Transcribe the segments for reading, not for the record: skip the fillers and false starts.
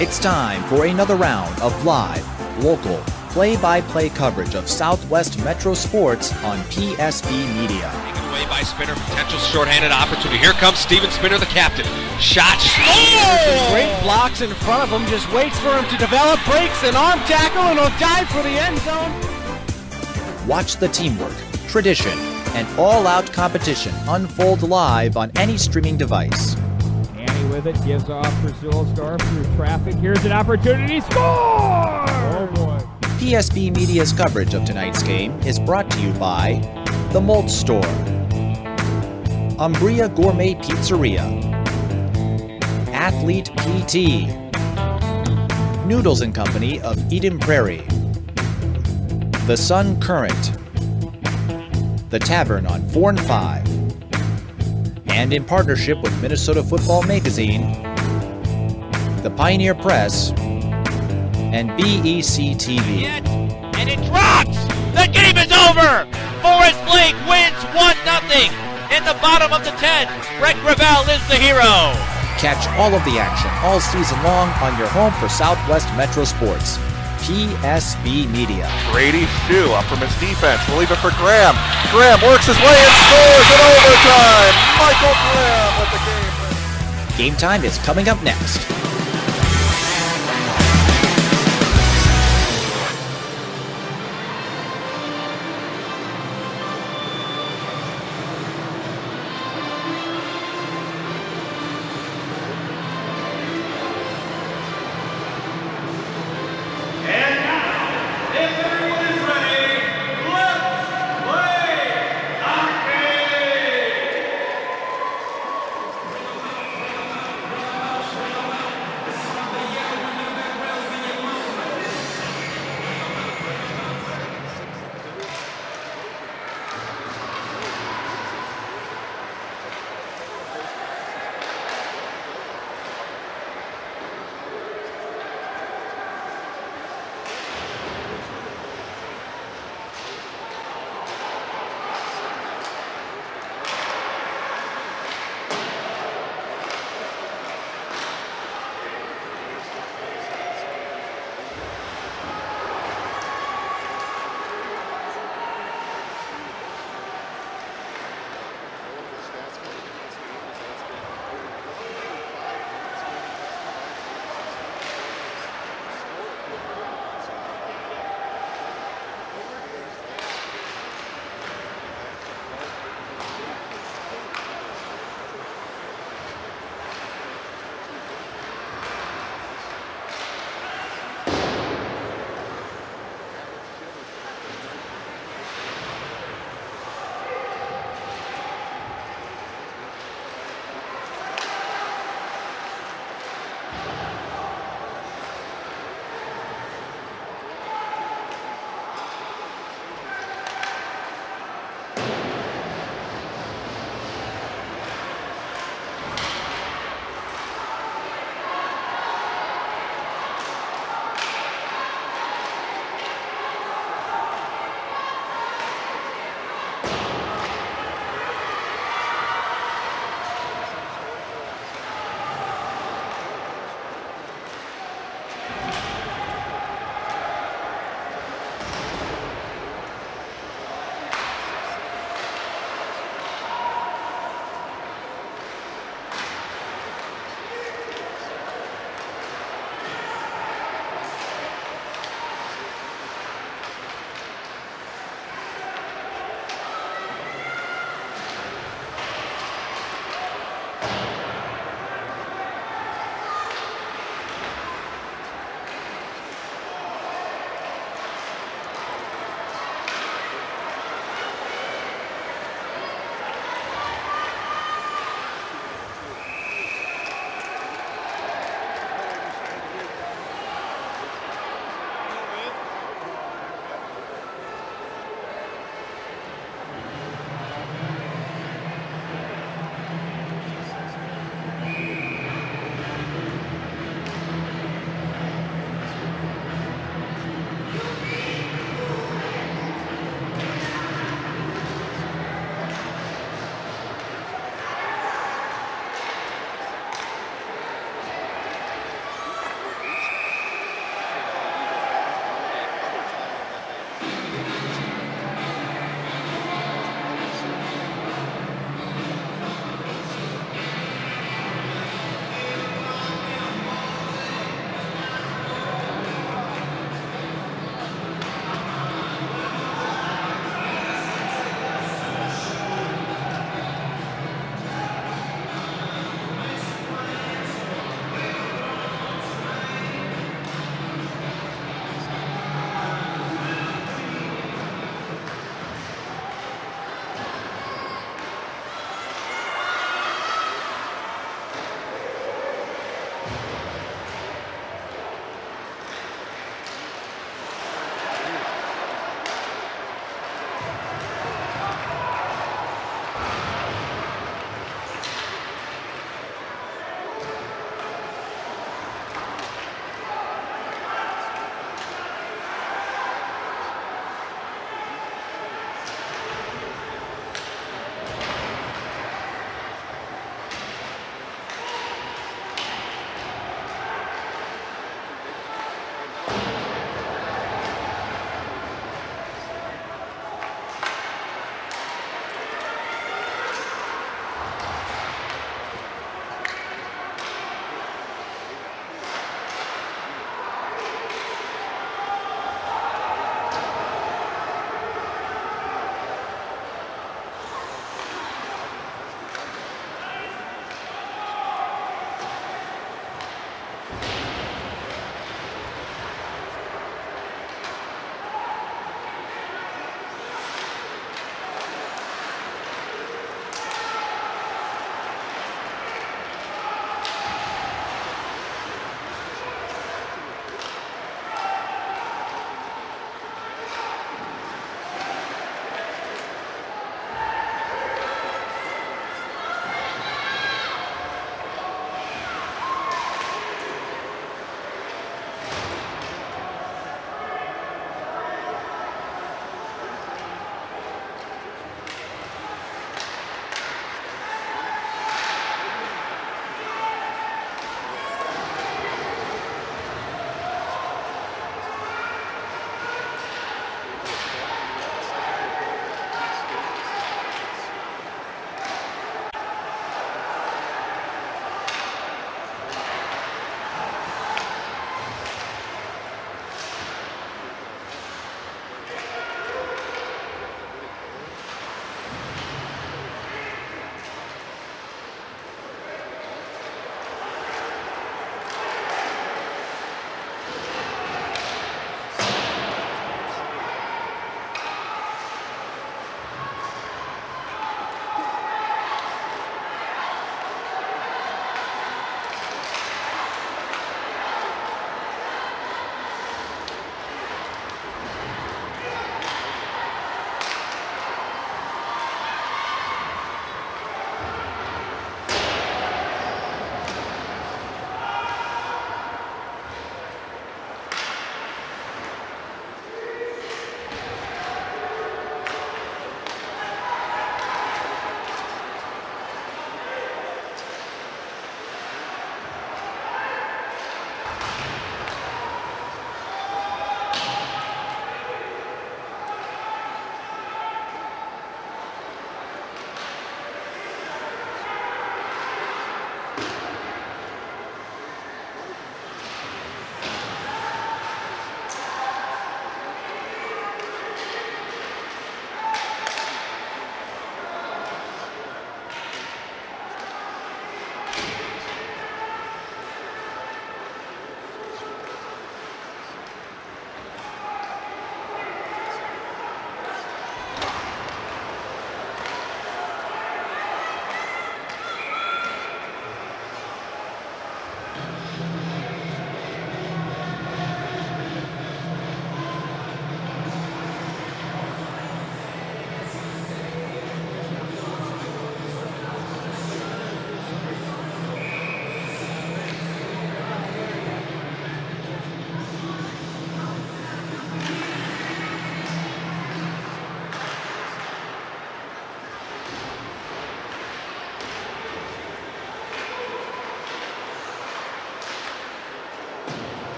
It's time for another round of live, local, play-by-play coverage of Southwest Metro Sports on PSB Media. Taken away by Spinner, potential shorthanded opportunity. Here comes Steven Spinner, the captain. Shot, oh! Great blocks in front of him, just waits for him to develop, breaks an arm tackle, and he'll dive for the end zone. Watch the teamwork, tradition, and all-out competition unfold live on any streaming device. With it, gives off for Zulsdorf through traffic. Here's an opportunity, score! Oh boy. PSB Media's coverage of tonight's game is brought to you by The Malt Store, Umbria Gourmet Pizzeria, Athlete PT, Noodles & Company of Eden Prairie, The Sun Current, The Tavern on 4 and 5, and in partnership with Minnesota Football Magazine, the Pioneer Press, and BEC TV. And it drops! The game is over! Forest Lake wins 1-0 in the bottom of the 10. Brett Gravel is the hero. Catch all of the action all season long on your home for Southwest Metro Sports. PSB Media. Brady Shue up from his defense. We'll leave it for Graham. Graham works his way and scores in overtime. Michael Graham with the game. Game time is coming up next.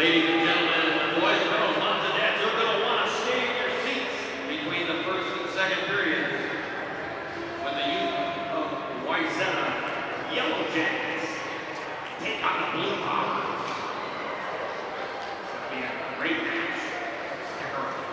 Ladies and gentlemen, boys and girls, moms and dads, you're going to want to stay in your seats between the first and second periods when the youth of Wayzata Yellow Jackets take on the Blue Hawks. It's going to be a great match. Stick around.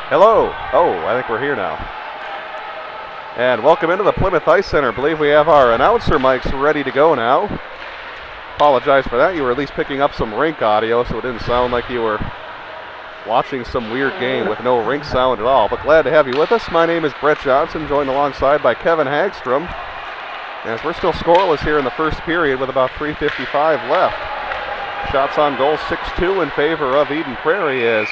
Hello. Oh, I think we're here now. And welcome into the Plymouth Ice Center. I believe we have our announcer mics ready to go now. Apologize for that. You were at least picking up some rink audio, so it didn't sound like you were watching some weird game with no rink sound at all. But glad to have you with us. My name is Brett Johnson, joined alongside by Kevin Hagstrom. As we're still scoreless here in the first period with about 3:55 left. Shots on goal 6-2 in favor of Eden Prairie, as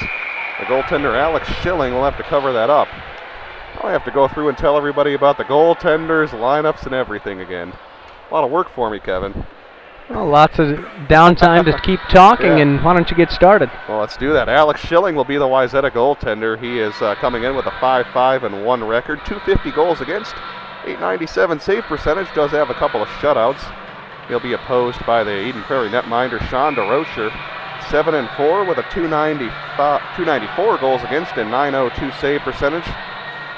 the goaltender Alex Schilling will have to cover that up. I have to go through and tell everybody about the goaltenders, lineups, and everything again. A lot of work for me, Kevin. Well, lots of downtime to keep talking, and why don't you get started? Well, let's do that. Alex Schilling will be the Wayzata goaltender. He is coming in with a 5-5-1 record, 250 goals against, 897 save percentage, does have a couple of shutouts. He'll be opposed by the Eden Prairie netminder Sean DeRocher. 7-4 with a 294 goals against and 902 save percentage.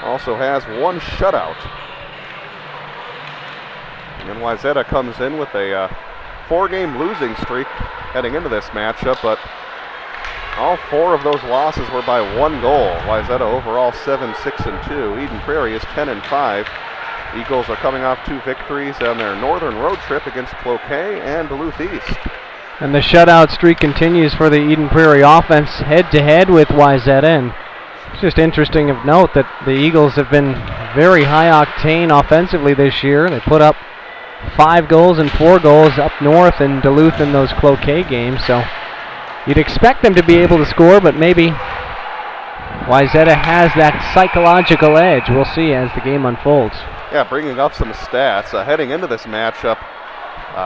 Also has one shutout. And Wayzata comes in with a 4-game losing streak heading into this matchup, but all 4 of those losses were by 1 goal. Wayzata overall 7-6-2. Eden Prairie is 10-5. Eagles are coming off 2 victories on their northern road trip against Cloquet and Duluth East. And the shutout streak continues for the Eden Prairie offense head-to-head with Wayzata. And it's just interesting of note that the Eagles have been very high-octane offensively this year. They put up 5 goals and 4 goals up north in Duluth in those Cloquet games. So you'd expect them to be able to score, but maybe Wayzata has that psychological edge. We'll see as the game unfolds. Yeah, bringing up some stats. Heading into this matchup,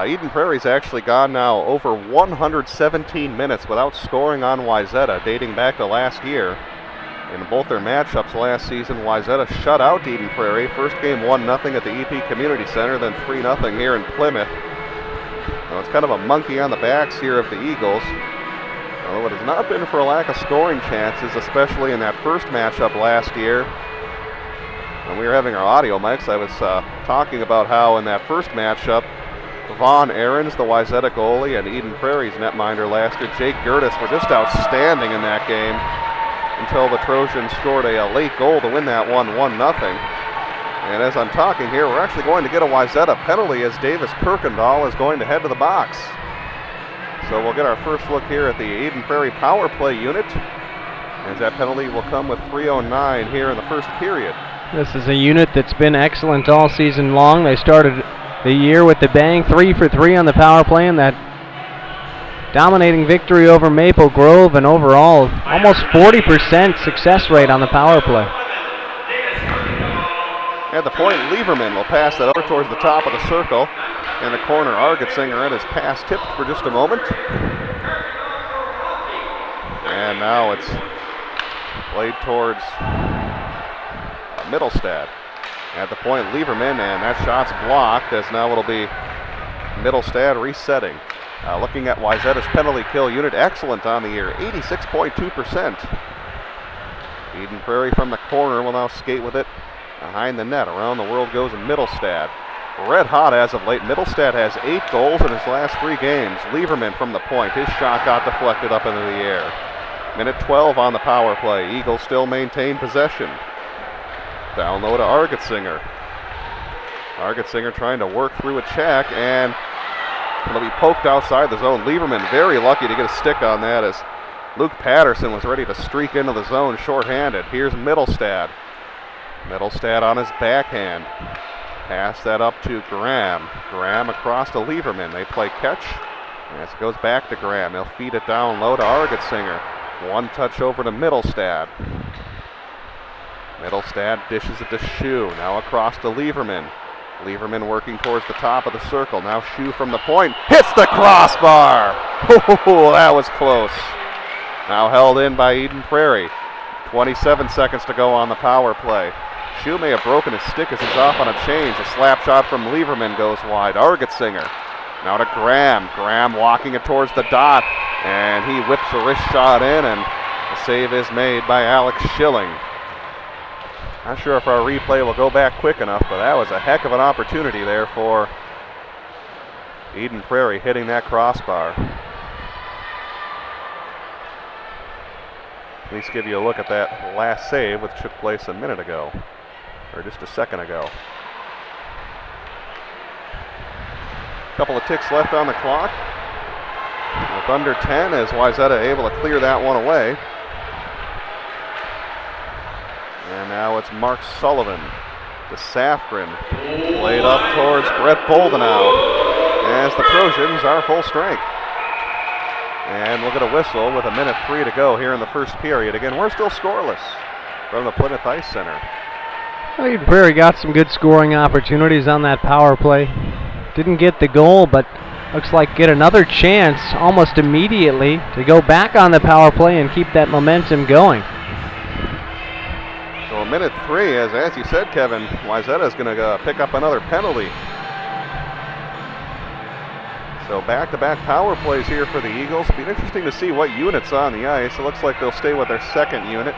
Eden Prairie's actually gone now over 117 minutes without scoring on Wayzata, dating back to last year. In both their matchups last season, Wayzata shut out Eden Prairie. First game 1-0 at the EP Community Center, then 3-0 here in Plymouth. Now it's kind of a monkey on the backs here of the Eagles. Although it has not been for a lack of scoring chances, especially in that first matchup last year. When we were having our audio mics, I was talking about how in that first matchup, Vaughn Ahrens, the Wayzata goalie, and Eden Prairie's netminder last year, Jake Gertis, were just outstanding in that game until the Trojans scored a late goal to win that one 1-0. And as I'm talking here, we're actually going to get a Wayzata penalty as Davis Kirkendall is going to head to the box. So we'll get our first look here at the Eden Prairie power play unit, as that penalty will come with 3:09 here in the first period. This is a unit that's been excellent all season long. They started the year with the bang, 3 for 3 on the power play, and that dominating victory over Maple Grove, and overall almost 40% success rate on the power play. At the point, Lieberman will pass that over towards the top of the circle. In the corner, Argetsinger had his pass tipped for just a moment. And now it's played towards Middlestad. At the point, Lieberman, and that shot's blocked, as now it'll be Middlestad resetting. Looking at Wayzata's penalty kill unit, excellent on the year, 86.2%. Eden Prairie from the corner will now skate with it behind the net. Around the world goes Middlestad. Red hot as of late. Middlestad has 8 goals in his last 3 games. Lieberman from the point. His shot got deflected up into the air. Minute 12 on the power play. Eagles still maintain possession. Down low to Argetsinger. Argetsinger trying to work through a check, and it'll be poked outside the zone. Lieberman very lucky to get a stick on that as Luke Patterson was ready to streak into the zone shorthanded. Here's Middlestad. Middlestad on his backhand. Pass that up to Graham. Graham across to Lieberman. They play catch. As it goes back to Graham. He'll feed it down low to Argetsinger. One touch over to Middlestad. Middlestad dishes it to Shue. Now across to Lieberman. Lieberman working towards the top of the circle. Now Shue from the point. Hits the crossbar! Oh, that was close. Now held in by Eden Prairie. 27 seconds to go on the power play. Shue may have broken his stick as he's off on a change. A slap shot from Lieberman goes wide. Argetsinger. Now to Graham. Graham walking it towards the dot. And he whips a wrist shot in, and the save is made by Alex Schilling. Not sure if our replay will go back quick enough, but that was a heck of an opportunity there for Eden Prairie hitting that crossbar. At least give you a look at that last save, which took place a minute ago, or just a second ago. Couple of ticks left on the clock. With under 10, as Wayzata able to clear that one away. And now it's Mark Sullivan to Safgren. Played up towards Brett Boldenau as the Trojans are full strength. And we'll get a whistle with a minute 3 to go here in the first period. Again, we're still scoreless from the Plymouth Ice Center. Eden Prairie got some good scoring opportunities on that power play. Didn't get the goal, but looks like get another chance almost immediately to go back on the power play and keep that momentum going. So a minute 3, as you said, Kevin, Wayzata is going to pick up another penalty. So back-to-back power plays here for the Eagles. It'll be interesting to see what unit's on the ice. It looks like they'll stay with their second unit.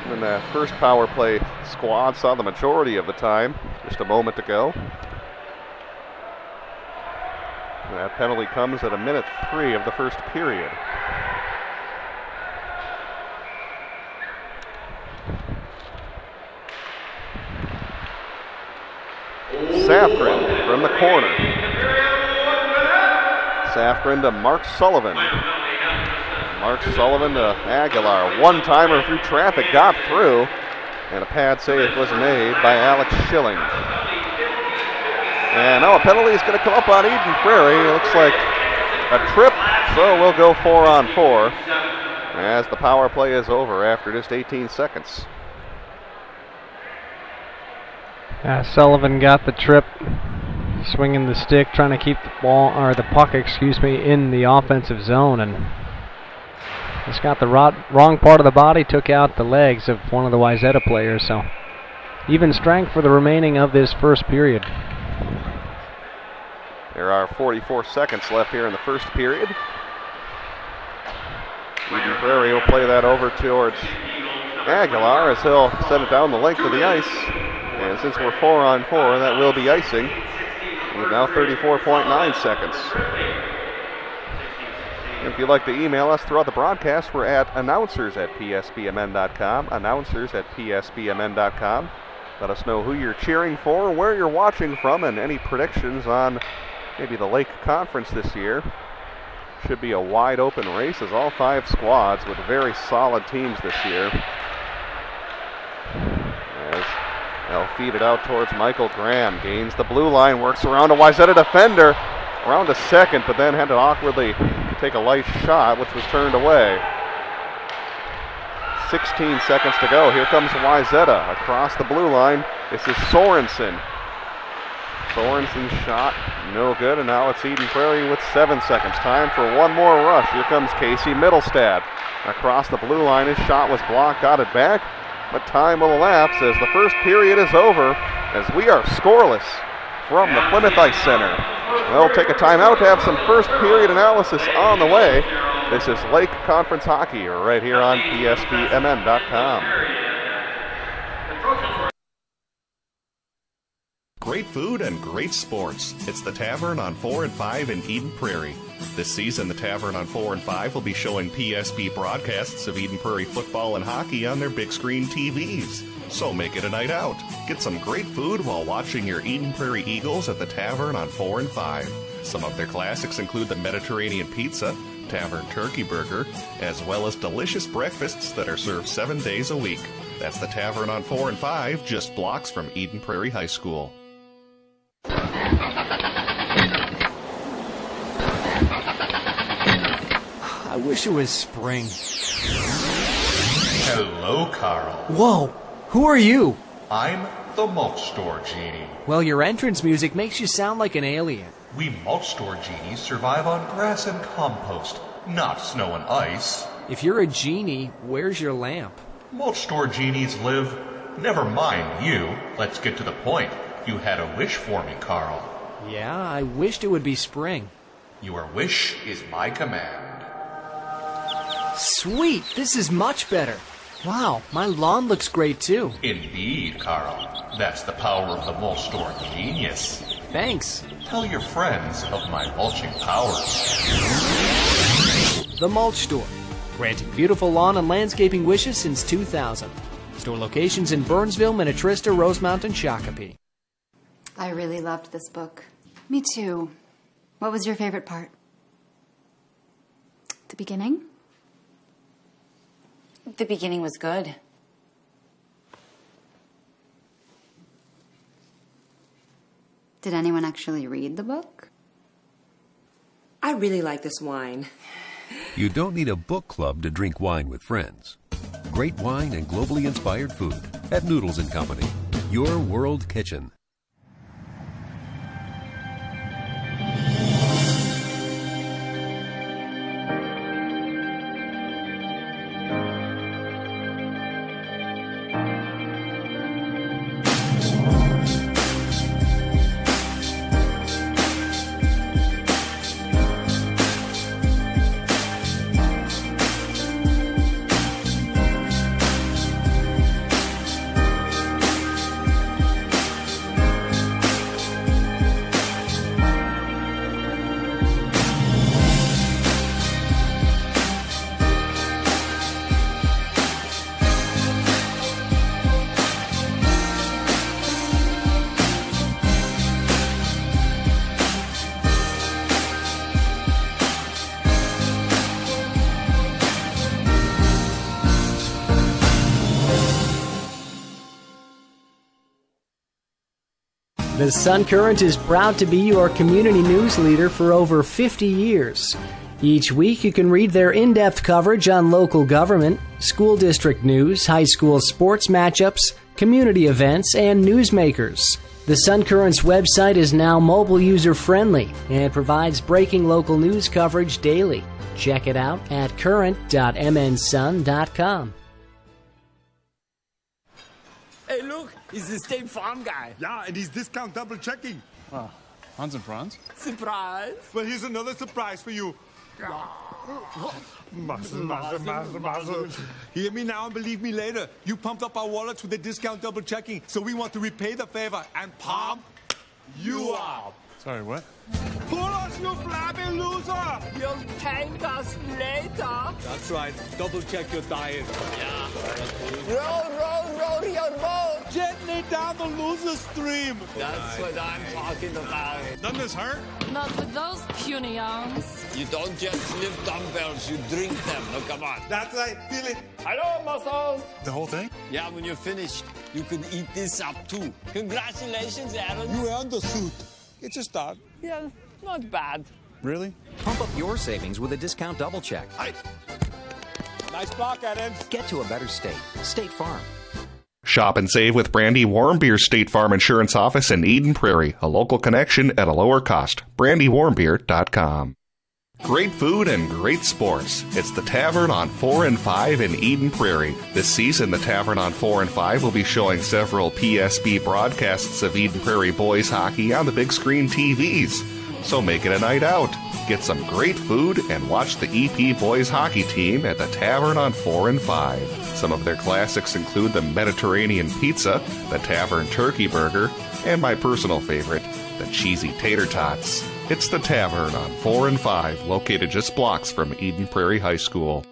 And the first power play squad saw the majority of the time just a moment ago. That penalty comes at 1:03 of the first period. Safgren from the corner. Safgren to Mark Sullivan. Mark Sullivan to Aguilar. One-timer through traffic, got through, and a pad save was made by Alex Schilling. And now a penalty is going to come up on Eden Prairie. It looks like a trip, so we'll go 4-on-4 as the power play is over after just 18 seconds. Sullivan got the trip, swinging the stick, trying to keep the ball, or the puck, in the offensive zone, and just got the wrong part of the body, took out the legs of one of the Wayzata players. So even strength for the remaining of this first period. There are 44 seconds left here in the first period. Eden Prairie will play that over towards Aguilar as he'll send it down the length of the ice. And since we're 4-on-4, that will be icing. With now 34.9 seconds. If you'd like to email us throughout the broadcast, we're at announcers@psbmn.com. Announcers@psbmn.com. Let us know who you're cheering for, where you're watching from, and any predictions on maybe the Lake Conference this year. Should be a wide open race as all 5 squads with very solid teams this year. As they'll feed it out towards Michael Graham. Gains the blue line, works around a Wayzata defender. Around a second, but then had to awkwardly take a light shot, which was turned away. 16 seconds to go. Here comes Wayzata across the blue line. This is Sorensen. Sorensen's shot, no good, and now it's Eden Prairie with 7 seconds. Time for one more rush. Here comes Casey Middlestad. Across the blue line, his shot was blocked, got it back, but time will elapse as the first period is over, as we are scoreless from the Plymouth Ice Center. We'll take a timeout to have some first period analysis on the way. This is Lake Conference Hockey right here on PSBMN.com. Great food and great sports. It's the Tavern on 4 and 5 in Eden Prairie. This season, the Tavern on 4 and 5 will be showing PSB broadcasts of Eden Prairie football and hockey on their big screen TVs. So make it a night out. Get some great food while watching your Eden Prairie Eagles at the Tavern on 4 and 5. Some of their classics include the Mediterranean Pizza, Tavern Turkey Burger, as well as delicious breakfasts that are served 7 days a week. That's the Tavern on 4 and 5, just blocks from Eden Prairie High School. I wish it was spring. Hello, Carl. Whoa, who are you? I'm the Mulch Store Genie. Well, your entrance music makes you sound like an alien. We Mulch Store Genies survive on grass and compost, not snow and ice. If you're a genie, where's your lamp? Mulch Store Genies live... Never mind you. Let's get to the point. You had a wish for me, Carl. Yeah, I wished it would be spring. Your wish is my command. Sweet, this is much better. Wow, my lawn looks great too. Indeed, Carl. That's the power of the Mulch Store genius. Thanks. Tell your friends of my mulching powers. The Mulch Store, granting beautiful lawn and landscaping wishes since 2000. Store locations in Burnsville, Minnetrista, Rosemount, and Shakopee. I really loved this book. Me too. What was your favorite part? The beginning? The beginning was good. Did anyone actually read the book? I really like this wine. You don't need a book club to drink wine with friends. Great wine and globally inspired food at Noodles & Company, your world kitchen. The Sun Current is proud to be your community news leader for over 50 years. Each week you can read their in-depth coverage on local government, school district news, high school sports matchups, community events, and newsmakers. The Sun Current's website is now mobile user-friendly and provides breaking local news coverage daily. Check it out at current.mnsun.com. Hey, look, it's the State Farm guy. Yeah, and he's discount double checking. Oh, Hans and Franz? Surprise. Well, here's another surprise for you. Muzzle. Hear me now and believe me later. You pumped up our wallets with the discount double checking, so we want to repay the favor and pump you up. Sorry, what? Pull us, you flabby loser! You'll thank us later. That's right. Double check your diet. Yeah. Roll your boat. Gently down the loser stream. That's what I'm talking about. Doesn't this hurt? Not with those puny arms. You don't just lift dumbbells, you drink them. Now, come on. That's right. Feel it. Hello, muscles. The whole thing? Yeah, when you're finished, you can eat this up too. Congratulations, Aaron. You earned the suit. It's a start. Yeah, not bad. Really? Pump up your savings with a discount double check. Nice block, Adam. Get to a better state. State Farm. Shop and save with Brandy Warmbeer's State Farm Insurance Office in Eden Prairie. A local connection at a lower cost. BrandyWarmbeer.com. Great food and great sports. It's the Tavern on 4 and 5 in Eden Prairie. This season, the Tavern on 4 and 5 will be showing several PSB broadcasts of Eden Prairie boys hockey on the big screen TVs. So make it a night out. Get some great food and watch the EP boys hockey team at the Tavern on 4 and 5. Some of their classics include the Mediterranean pizza, the Tavern turkey burger, and my personal favorite, the cheesy tater tots. It's the Tavern on 4 and 5, located just blocks from Eden Prairie High School.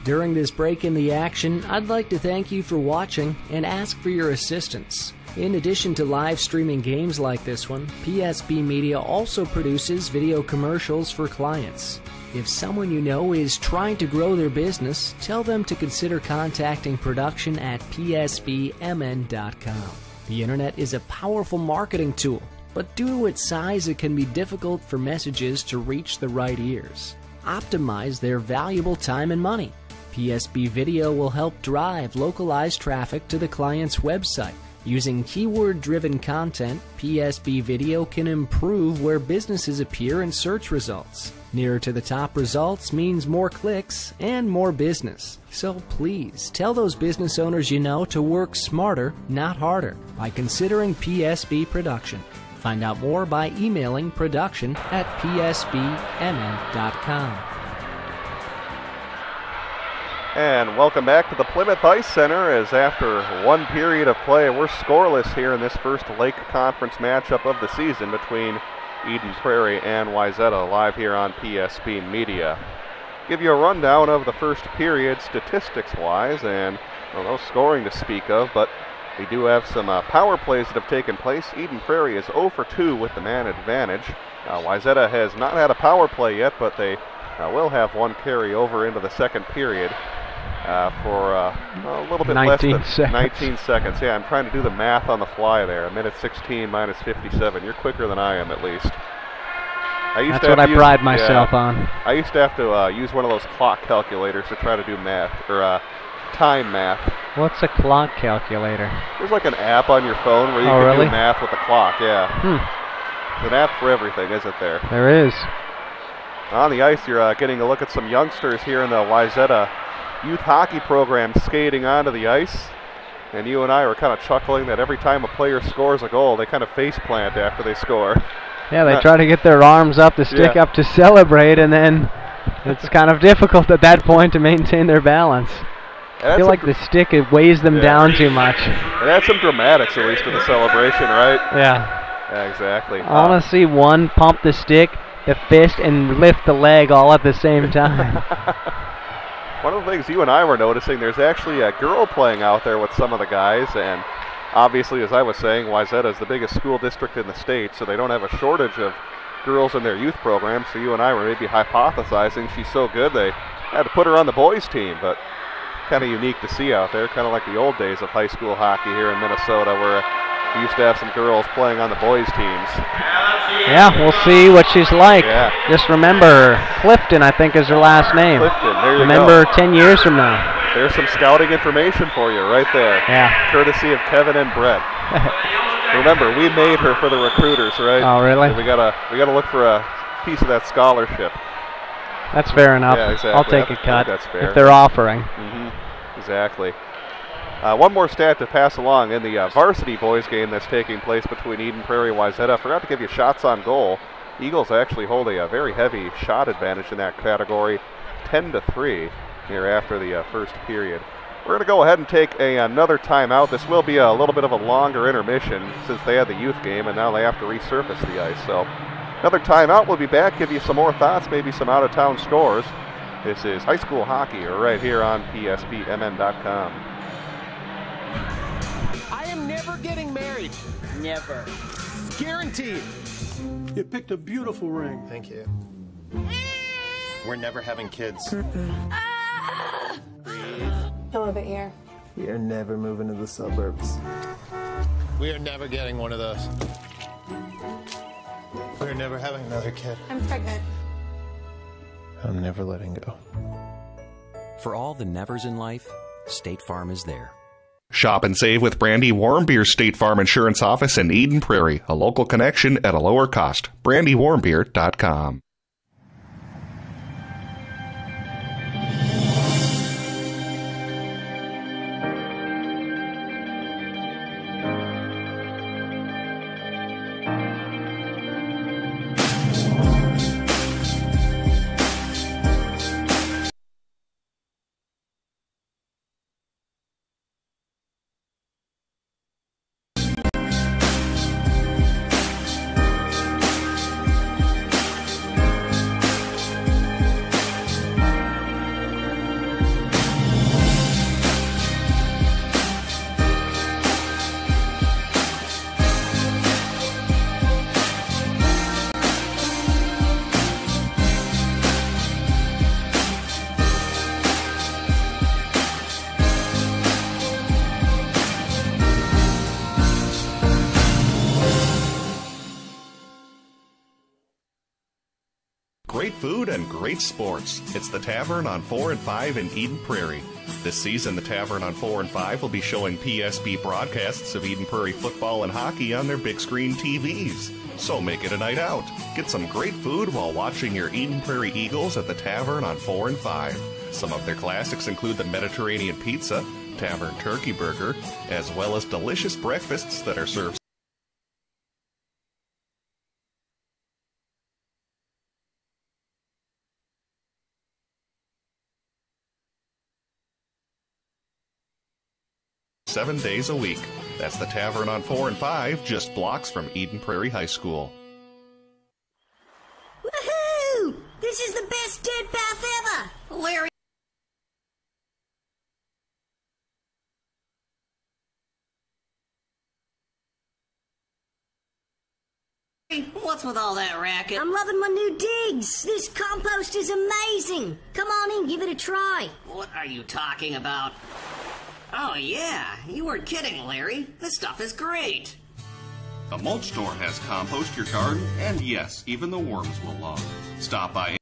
During this break in the action, I'd like to thank you for watching and ask for your assistance. In addition to live streaming games like this one, PSB Media also produces video commercials for clients. If someone you know is trying to grow their business, tell them to consider contacting production at psbmn.com. The internet is a powerful marketing tool, but due to its size, it can be difficult for messages to reach the right ears. Optimize their valuable time and money. PSB Video will help drive localized traffic to the client's website. Using keyword-driven content, PSB Video can improve where businesses appear in search results. Nearer to the top results means more clicks and more business. So please, tell those business owners you know to work smarter, not harder, by considering PSB Production. Find out more by emailing production@psbmn.com. And welcome back to the Plymouth Ice Center, as after one period of play, we're scoreless here in this first Lake Conference matchup of the season between Eden Prairie and Wayzata, live here on PSB Media. Give you a rundown of the first period statistics-wise, and no scoring to speak of, but we do have some power plays that have taken place. Eden Prairie is 0 for 2 with the man advantage. Wayzata has not had a power play yet, but they will have one carry over into the second period. For a little bit less than 19 seconds. Yeah, I'm trying to do the math on the fly there. A minute 16 minus 57. You're quicker than I am, at least. That's what I pride myself on. I used to have to use one of those clock calculators to try to do math, or time math. What's a clock calculator? There's like an app on your phone where you can do math with the clock, yeah. There's an app for everything, isn't there? There is. On the ice, you're getting a look at some youngsters here in the Wayzata youth hockey program skating onto the ice, and you and I were kind of chuckling that every time a player scores a goal, they kind of face plant after they score. Yeah, they try to get their arms up, the stick up to celebrate, and then it's kind of difficult at that point to maintain their balance. I feel like the stick, it weighs them down too much. It adds some dramatics, at least, to the celebration, right? Yeah. Yeah, exactly. I want to see one pump the stick, the fist, and lift the leg all at the same time. One of the things you and I were noticing, there's actually a girl playing out there with some of the guys, and obviously, as I was saying, Wayzata is the biggest school district in the state, so they don't have a shortage of girls in their youth program, so you and I were maybe hypothesizing she's so good they had to put her on the boys' team, but kind of unique to see out there, kind of like the old days of high school hockey here in Minnesota, where He used to have some girls playing on the boys' teams. Yeah, we'll see what she's like. Yeah. Just remember, Clifton, I think, is her last name. Clifton, there you remember go. 10 years from now. There's some scouting information for you right there. Yeah. Courtesy of Kevin and Brett. Remember, we made her for the recruiters, right? Oh, really? And we gotta look for a piece of that scholarship. That's fair enough. Yeah, exactly. I'll take a I think cut that's fair. if they're offering. Exactly. One more stat to pass along in the varsity boys game that's taking place between Eden Prairie and Wayzata. I forgot to give you shots on goal. Eagles actually hold a very heavy shot advantage in that category, 10-3 here after the first period. We're going to go ahead and take another timeout. This will be a little bit of a longer intermission since they had the youth game and now they have to resurface the ice. So another timeout. We'll be back, give you some more thoughts, maybe some out-of-town scores. This is high school hockey right here on PSBMN.com. I am never getting married. Never. Guaranteed. You picked a beautiful ring. Thank you. We're never having kids. Breathe. A little bit here. We are never moving to the suburbs. We are never getting one of those. We're never having another kid. I'm pregnant. I'm never letting go. For all the nevers in life, State Farm is there. Shop and save with Brandy Warmbier State Farm Insurance Office in Eden Prairie. A local connection at a lower cost. BrandyWarmbier.com. Great food and great sports. It's the Tavern on 4 and 5 in Eden Prairie. This season, the Tavern on 4 and 5 will be showing PSB broadcasts of Eden Prairie football and hockey on their big screen TVs. So make it a night out. Get some great food while watching your Eden Prairie Eagles at the Tavern on 4 and 5. Some of their classics include the Mediterranean Pizza, Tavern Turkey Burger, as well as delicious breakfasts that are served seven days a week. That's the Tavern on 4 and 5, just blocks from Eden Prairie High School. Woohoo! This is the best dirt bath ever! Larry. What's with all that racket? I'm loving my new digs. This compost is amazing. Come on in, give it a try. What are you talking about? Oh, yeah. You weren't kidding, Larry. This stuff is great. The mulch store has compost your garden, and yes, even the worms will love. Stop by.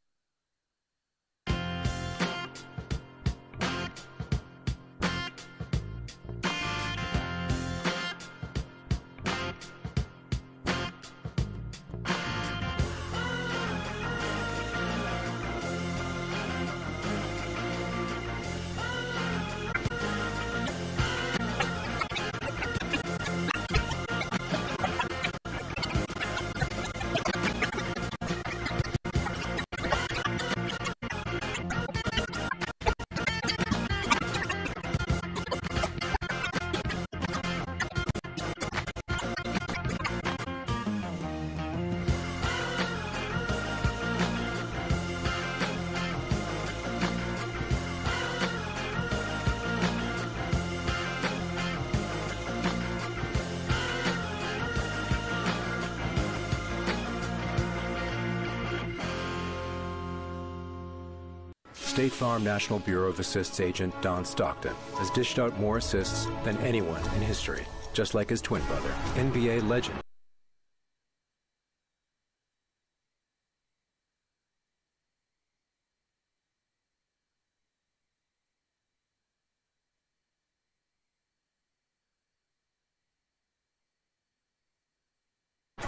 State Farm National Bureau of Assists agent Don Stockton has dished out more assists than anyone in history. just like his twin brother, NBA legend.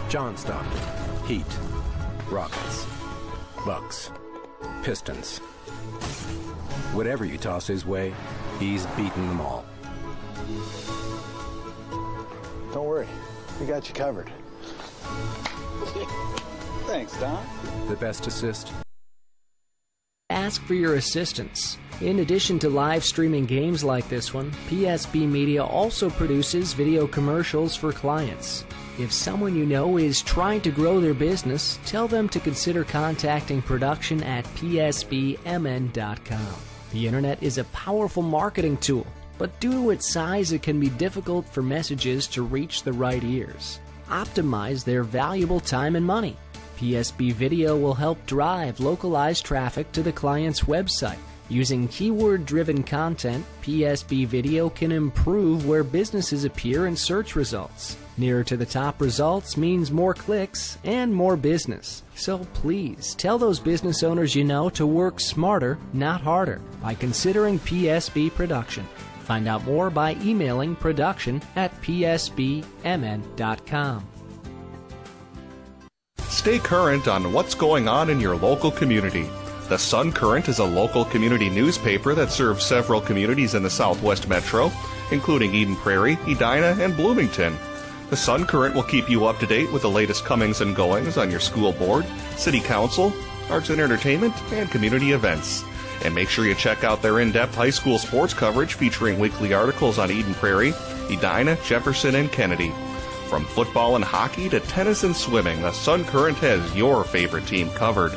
John Stockton. Heat. Rockets. Bucks. Pistons. Whatever you toss his way, he's beaten them all. Don't worry, we got you covered. Thanks, Don. The best assist? Ask for your assistance. In addition to live streaming games like this one, PSB Media also produces video commercials for clients. If someone you know is trying to grow their business, tell them to consider contacting production at psbmn.com. The internet is a powerful marketing tool, but due to its size, it can be difficult for messages to reach the right ears. Optimize their valuable time and money. PSB Video will help drive localized traffic to the client's website. Using keyword-driven content, PSB Video can improve where businesses appear in search results. Nearer to the top results means more clicks and more business. So please, tell those business owners you know to work smarter, not harder, by considering PSB Production. Find out more by emailing production@psbmn.com. Stay current on what's going on in your local community. The Sun Current is a local community newspaper that serves several communities in the Southwest Metro, including Eden Prairie, Edina, and Bloomington. The Sun Current will keep you up to date with the latest comings and goings on your school board, city council, arts and entertainment, and community events. And make sure you check out their in-depth high school sports coverage featuring weekly articles on Eden Prairie, Edina, Jefferson, and Kennedy. From football and hockey to tennis and swimming, the Sun Current has your favorite team covered.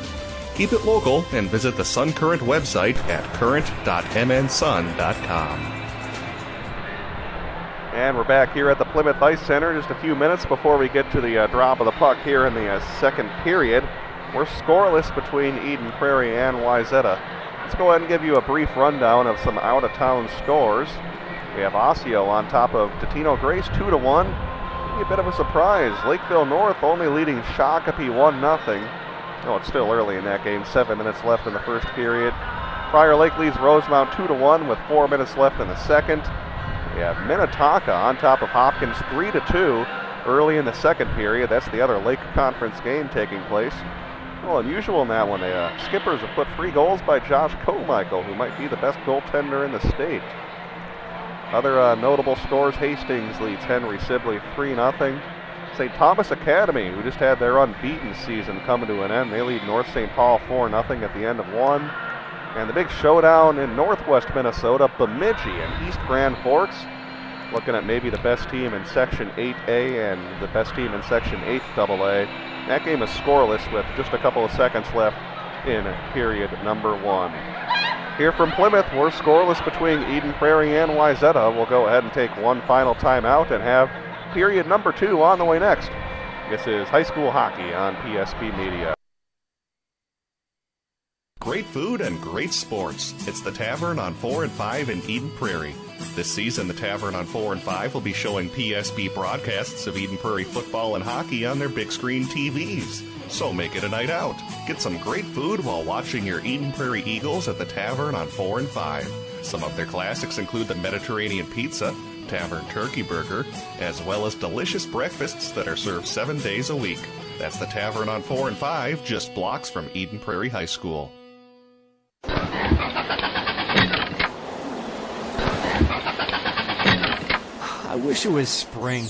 Keep it local and visit the Sun Current website at current.mnsun.com. And we're back here at the Plymouth Ice Center just a few minutes before we get to the drop of the puck here in the second period. We're scoreless between Eden Prairie and Wayzata. Let's go ahead and give you a brief rundown of some out-of-town scores. We have Osseo on top of Totino Grace 2-1. Maybe a bit of a surprise. Lakeville North only leading Shakopee 1-0. Oh, it's still early in that game. 7 minutes left in the first period. Prior Lake leads Rosemount 2-1 with 4 minutes left in the second. We have Minnetonka on top of Hopkins 3-2 early in the second period. That's the other Lake Conference game taking place. Well, unusual in that one. The Skippers have put 3 goals by Josh Comichael, who might be the best goaltender in the state. Other notable scores, Hastings leads Henry Sibley 3-0. St. Thomas Academy, who just had their unbeaten season coming to an end, they lead North St. Paul 4-0 at the end of one. And the big showdown in northwest Minnesota, Bemidji and East Grand Forks, looking at maybe the best team in Section 8A and the best team in Section 8AA. That game is scoreless with just a couple of seconds left in period number 1. Here from Plymouth, we're scoreless between Eden Prairie and Wayzata. We'll go ahead and take one final timeout and have period number 2 on the way next. This is high school hockey on PSB Media. Great food and great sports. It's the Tavern on 4 and 5 in Eden Prairie. This season, the Tavern on 4 and 5 will be showing PSB broadcasts of Eden Prairie football and hockey on their big screen TVs. So make it a night out. Get some great food while watching your Eden Prairie Eagles at the Tavern on 4 and 5. Some of their classics include the Mediterranean Pizza, Tavern Turkey Burger, as well as delicious breakfasts that are served 7 days a week. That's the Tavern on 4 and 5, just blocks from Eden Prairie High School. I wish it was spring.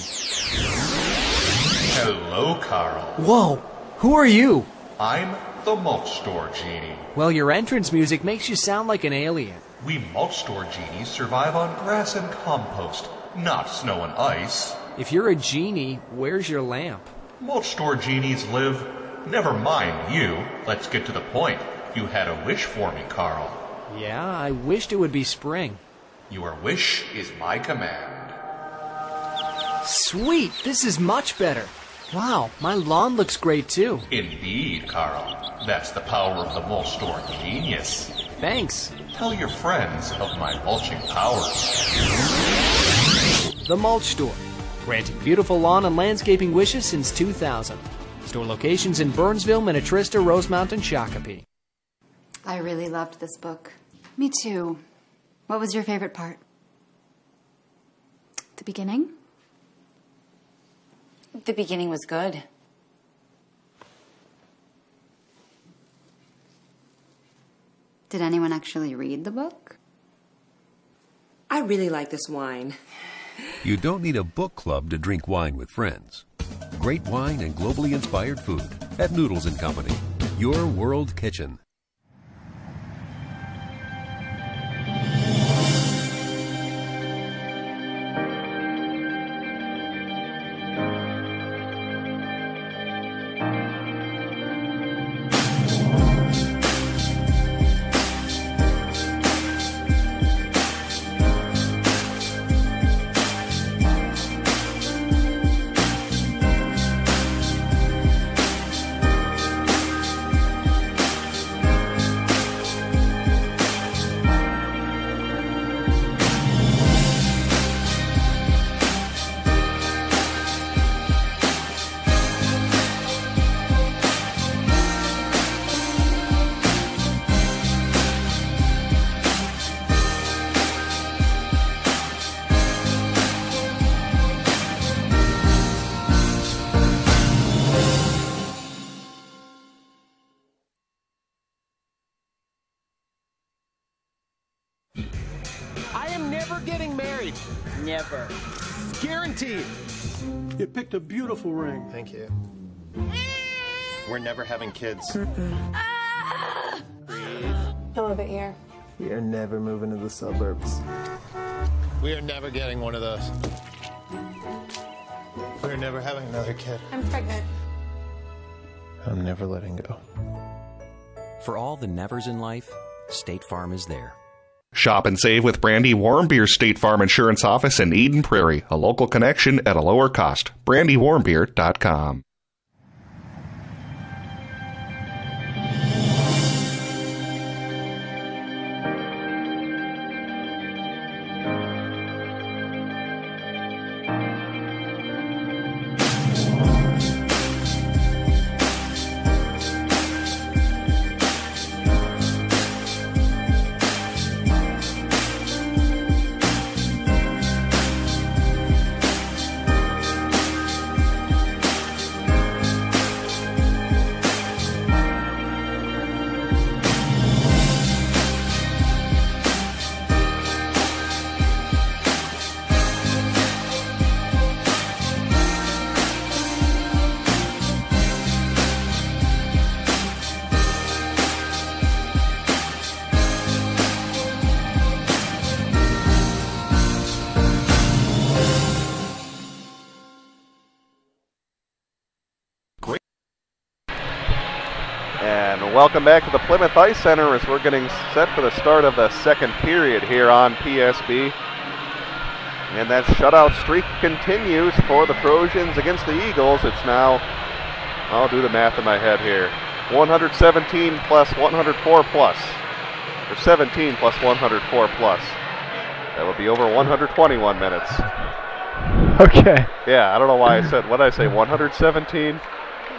Hello, Carl. Whoa, who are you? I'm the Mulch Store Genie. Well, your entrance music makes you sound like an alien. We Mulch Store Genies survive on grass and compost, not snow and ice. If you're a genie, where's your lamp? Mulch Store Genies live... Never mind you. Let's get to the point. You had a wish for me, Carl. Yeah, I wished it would be spring. Your wish is my command. Sweet, this is much better. Wow, my lawn looks great too. Indeed, Carl. That's the power of the Mulch Store Genius. Thanks. Tell your friends of my mulching powers. The Mulch Store. granting beautiful lawn and landscaping wishes since 2000. Store locations in Burnsville, Minnetrista, Rosemount, and Shakopee. I really loved this book. Me too. What was your favorite part? The beginning? The beginning was good. Did anyone actually read the book? I really like this wine. You don't need a book club to drink wine with friends. Great wine and globally inspired food at Noodles & Company, your world kitchen. I am never getting married. Never. Guaranteed. You picked a beautiful ring. Thank you. We're never having kids. A little bit here. We are never moving to the suburbs. We are never getting one of those. We're never having another kid. I'm pregnant. I'm never letting go. For all the nevers in life, State Farm is there. Shop and save with Brandy Warmbier State Farm Insurance Office in Eden Prairie, a local connection at a lower cost. BrandyWarmbier.com. Welcome back to the Plymouth Ice Center as we're getting set for the start of the second period here on PSB. And that shutout streak continues for the Trojans against the Eagles. It's now, I'll do the math in my head here, 117 plus 104 plus, or 17 plus 104 plus. That would be over 121 minutes. Okay. Yeah, I don't know why I said, what did I say, 117?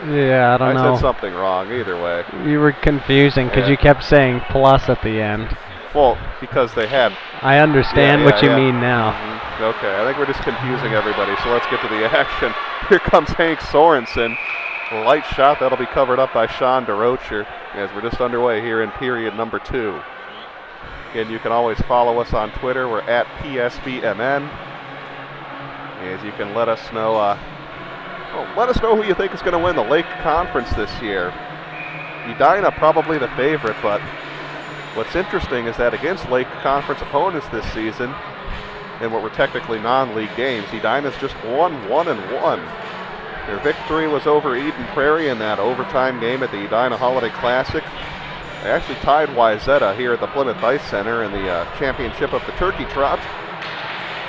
Yeah, I don't know. I said something wrong either way. You were confusing because you kept saying plus at the end. Well, because they had... I understand what you mean now. Mm-hmm. Okay, I think we're just confusing everybody, so let's get to the action. Here comes Hank Sorensen. A light shot, that'll be covered up by Sean DeRocher as we're just underway here in period number 2. Again, you can always follow us on Twitter. We're at PSBMN. As you can let us know... let us know who you think is going to win the Lake Conference this year. Edina probably the favorite, but what's interesting is that against Lake Conference opponents this season, in what were technically non-league games, Edina's just won 1-1. Their victory was over Eden Prairie in that overtime game at the Edina Holiday Classic. They actually tied Wayzata here at the Plymouth Ice Center in the championship of the Turkey Trot.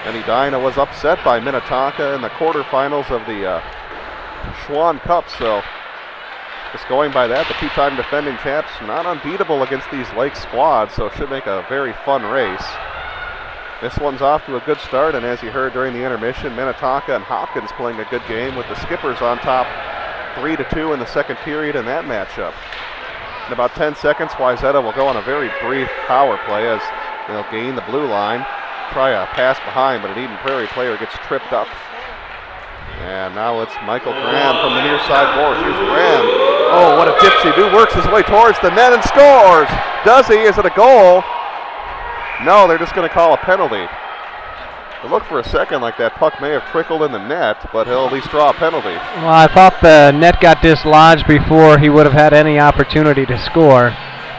And Edina was upset by Minnetonka in the quarterfinals of the Schwann Cup, so just going by that, the two-time defending champs not unbeatable against these Lake squads, so it should make a very fun race. This one's off to a good start, and as you heard during the intermission, Minnetonka and Hopkins playing a good game with the Skippers on top 3-2 in the second period in that matchup. In about 10 seconds, Wayzata will go on a very brief power play as they'll gain the blue line, try a pass behind, but an Eden Prairie player gets tripped up. And now it's Michael Graham from the near side boards. Here's Graham. Oh, what a dipsy-do. Works his way towards the net and scores. Does he? Is it a goal? No, they're just going to call a penalty. It looked for a second like that puck may have trickled in the net, but he'll at least draw a penalty. Well, I thought the net got dislodged before he would have had any opportunity to score.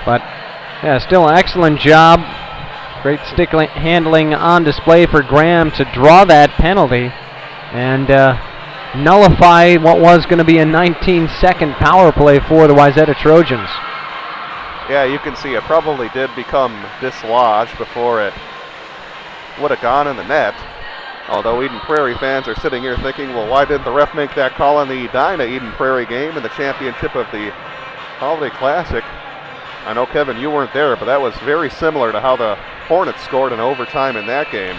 But, yeah, still an excellent job. Great stick handling on display for Graham to draw that penalty and nullify what was going to be a 19-second power play for the Wayzata Trojans. Yeah, you can see it probably did become dislodged before it would have gone in the net. Although Eden Prairie fans are sitting here thinking, well, why didn't the ref make that call in the Edina Eden Prairie game in the championship of the Holiday Classic? I know, Kevin, you weren't there, but that was very similar to how the Hornets scored in overtime in that game,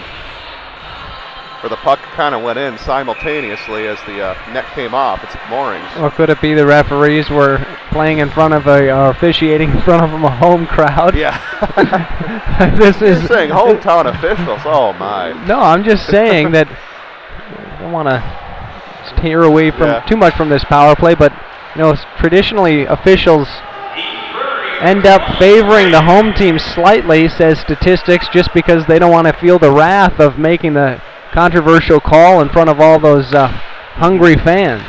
where the puck kind of went in simultaneously as the net came off its moorings. Or could it be the referees were playing in front of officiating in front of a home crowd? Yeah. You're saying hometown officials. Oh my. No, I'm just saying that I don't want to steer away from too much from this power play, but traditionally officials end up favoring the home team slightly, says statistics, just because they don't want to feel the wrath of making the controversial call in front of all those hungry fans.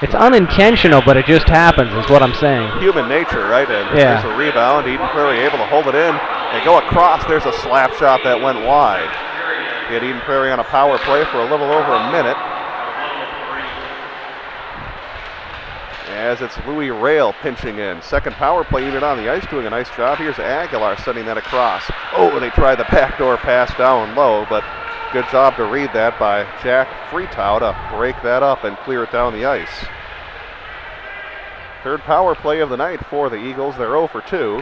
It's unintentional, but it just happens, is what I'm saying. Human nature, right? And yeah. There's a rebound. Eden Prairie able to hold it in. They go across. There's a slap shot that went wide. Get Eden Prairie on a power play for a little over a minute. As it's Louis Rail pinching in. Second power play unit on the ice doing a nice job. Here's Aguilar sending that across. Oh, they tried the backdoor pass down low, but good job to read that by Jack Freetow to break that up and clear it down the ice. Third power play of the night for the Eagles. They're 0 for 2.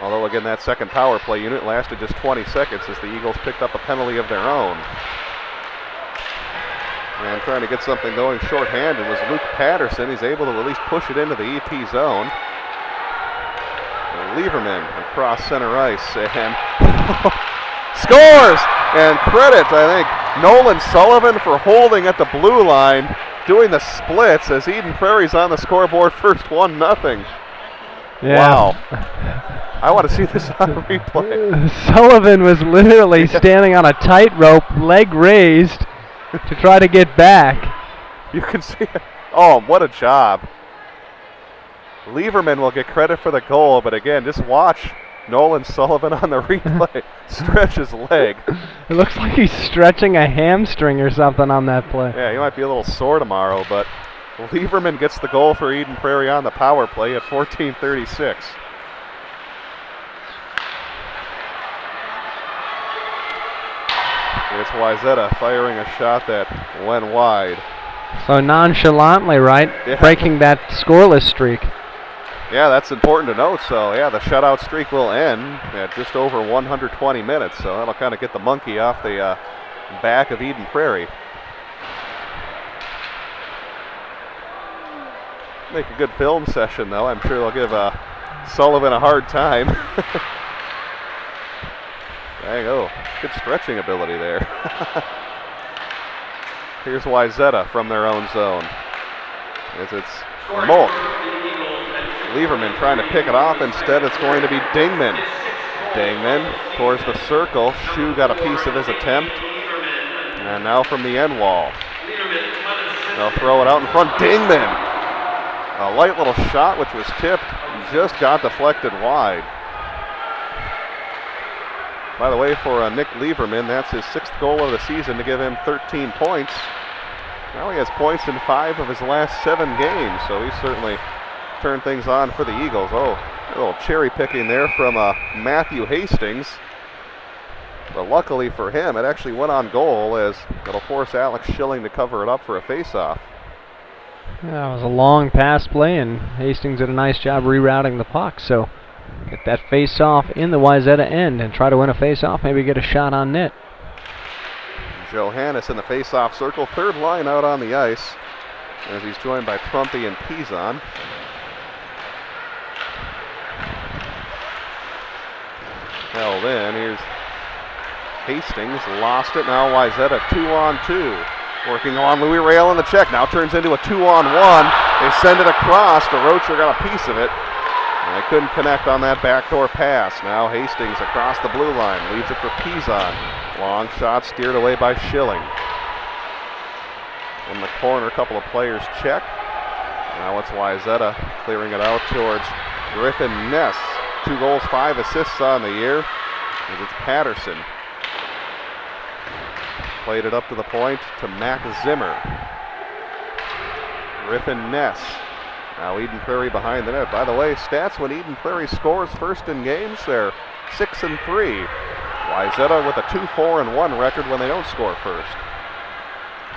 Although, again, that second power play unit lasted just 20 seconds as the Eagles picked up a penalty of their own. And trying to get something going shorthanded was Luke Patterson. He's able to at least push it into the EP zone. And Lieberman across center ice and scores! And credit, I think, Nolan Sullivan for holding at the blue line, doing the splits as Eden Prairie's on the scoreboard first 1-0. Yeah. Wow. I want to see this on replay. Sullivan was literally standing on a tightrope, leg raised, to try to get back. You can see it. Oh, what a job. Lieberman will get credit for the goal, but again, just watch Nolan Sullivan on the replay stretch his leg. It looks like he's stretching a hamstring or something on that play. Yeah, he might be a little sore tomorrow, but Lieberman gets the goal for Eden Prairie on the power play at 14:36. It's Wayzata firing a shot that went wide. So nonchalantly, right? Yeah. Breaking that scoreless streak. Yeah, that's important to note. So, yeah, the shutout streak will end at just over 120 minutes. So that'll kind of get the monkey off the back of Eden Prairie. Make a good film session, though. I'm sure they'll give Sullivan a hard time. There you go. Good stretching ability there. Here's Wayzata from their own zone. As it's Molk. Lieberman trying to pick it off. Instead, it's going to be Dingman. Dingman towards the circle. Shu got a piece of his attempt. And now from the end wall. They'll throw it out in front. Dingman. A light little shot which was tipped. Just got deflected wide. By the way, for Nick Lieberman, that's his 6th goal of the season to give him 13 points. Now he has points in 5 of his last 7 games, so he's certainly turned things on for the Eagles. Oh, a little cherry picking there from Matthew Hastings. But luckily for him, it actually went on goal as it'll force Alex Schilling to cover it up for a faceoff. Yeah, it was a long pass play, and Hastings did a nice job rerouting the puck, so get that face-off in the Wayzata end and try to win a face-off, maybe get a shot on net. Johannes in the face-off circle, third line out on the ice, as he's joined by Trumpy and Pizon. Held in. Here's Hastings, lost it. Now Wayzata 2-on-2. Working on Louis Rail in the check. Now turns into a 2-on-1. They send it across. DeRocher got a piece of it. And they couldn't connect on that backdoor pass. Now Hastings across the blue line. Leaves it for Pizon. Long shot steered away by Schilling. In the corner, a couple of players check. Now it's Wayzata clearing it out towards Griffin Ness. 2 goals, 5 assists on the year. As it's Patterson. Played it up to the point to Mac Zimmer. Griffin Ness. Now Eden Prairie behind the net. By the way, stats when Eden Prairie scores first in games, they're 6-3. Wayzata with a 2-4-1 record when they don't score first.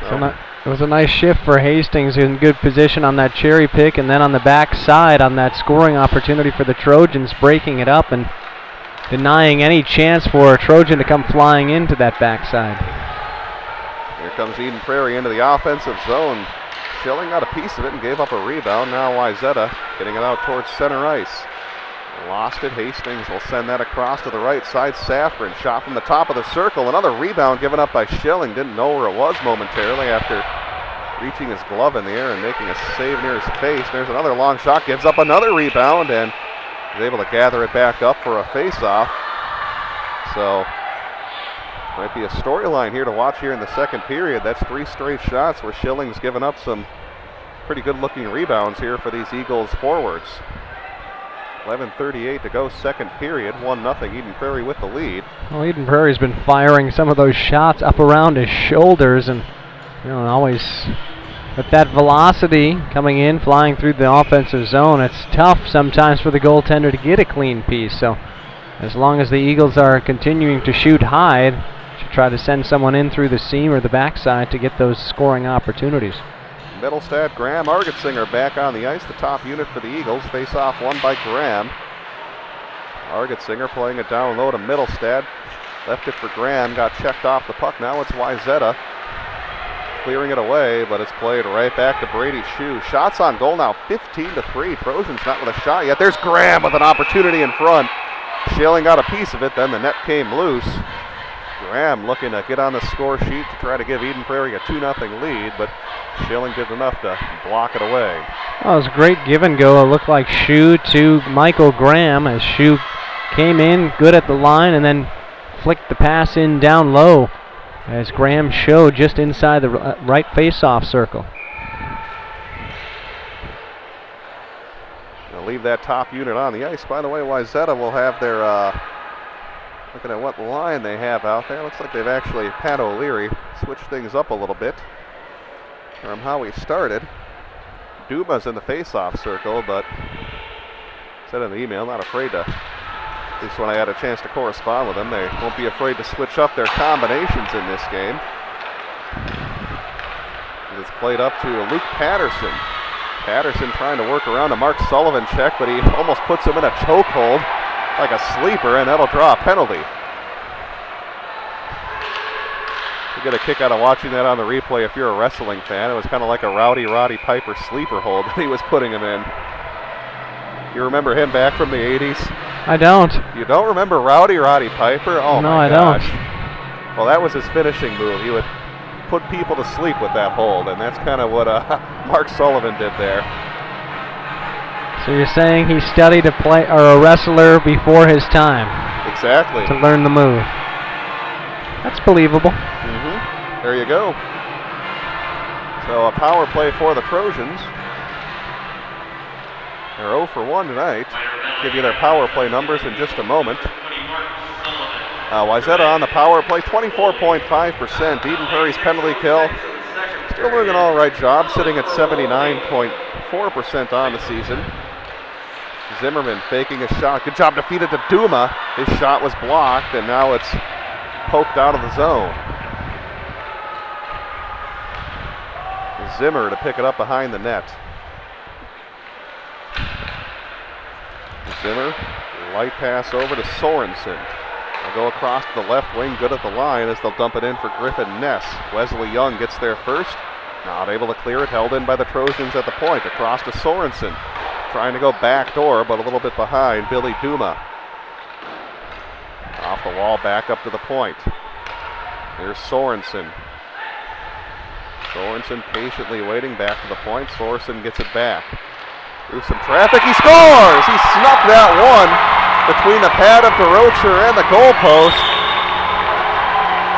So it was a nice shift for Hastings in good position on that cherry pick, and then on the back side on that scoring opportunity for the Trojans, breaking it up and denying any chance for a Trojan to come flying into that backside. Here comes Eden Prairie into the offensive zone. Schilling got a piece of it and gave up a rebound. Now Wayzata getting it out towards center ice. Lost it. Hastings will send that across to the right side. Safran shot from the top of the circle. Another rebound given up by Schilling. Didn't know where it was momentarily after reaching his glove in the air and making a save near his face. There's another long shot. Gives up another rebound and is able to gather it back up for a face-off. So might be a storyline here to watch here in the second period. That's 3 straight shots where Schilling's given up some pretty good-looking rebounds here for these Eagles forwards. 11:38 to go, second period. 1-0 Eden Prairie with the lead. Well, Eden Prairie's been firing some of those shots up around his shoulders, and always with that velocity coming in, flying through the offensive zone, it's tough sometimes for the goaltender to get a clean piece. So as long as the Eagles are continuing to shoot high, should try to send someone in through the seam or the backside to get those scoring opportunities. Middlestad, Graham, Argetsinger back on the ice, the top unit for the Eagles. Face-off won by Graham. Argetsinger playing it down low to Middlestad. Left it for Graham, got checked off the puck. Now it's Wayzata clearing it away, but it's played right back to Brady Shue. Shots on goal now, 15-3. Trojans not with a shot yet. There's Graham with an opportunity in front. Schilling got a piece of it, then the net came loose. Graham looking to get on the score sheet to try to give Eden Prairie a 2-0 lead, but Schilling did enough to block it away. Well, it was a great give and go. It looked like Shue to Michael Graham as Shue came in good at the line and then flicked the pass in down low as Graham showed just inside the right face-off circle. They'll leave that top unit on the ice. By the way, Wayzata will have their, looking at what line they have out there. Looks like they've actually, Pat O'Leary, switched things up a little bit from how he started. Duma's in the face-off circle, but said in the email, not afraid to, at least when I had a chance to correspond with them, they won't be afraid to switch up their combinations in this game. It's played up to Luke Patterson. Patterson trying to work around a Mark Sullivan check, but he almost puts him in a chokehold like a sleeper, and that'll draw a penalty. You get a kick out of watching that on the replay if you're a wrestling fan. It was kind of like a Roddy Piper sleeper hold that he was putting him in. You remember him back from the 80s? I don't. You don't remember Roddy Piper? Oh no, my gosh. Don't. Well, that was his finishing move. He would put people to sleep with that hold, and that's kind of what Mark Sullivan did there. So you're saying he studied a wrestler before his time? Exactly. To learn the move. That's believable. There you go. So a power play for the Trojans. They're 0 for 1 tonight. Give you their power play numbers in just a moment. Wayzata on the power play, 24.5%. Eden Prairie's penalty kill, still doing an all right job, sitting at 79.4% on the season. Zimmerman faking a shot. Good job to feed it to Duma. His shot was blocked, and now it's poked out of the zone. Zimmer to pick it up behind the net. Zimmer Light pass over to Sorensen. They'll go across to the left wing, good at the line as they'll dump it in for Griffin Ness. Wesley Young gets there first. Not able to clear it, held in by the Trojans at the point. Across to Sorensen. Trying to go back door, but a little bit behind Billy Duma. Off the wall, back up to the point. Here's Sorensen. Sorensen patiently waiting back to the point. Sorensen gets it back. Through some traffic, he scores! He snuck that one between the pad of DeRocher and the goalpost.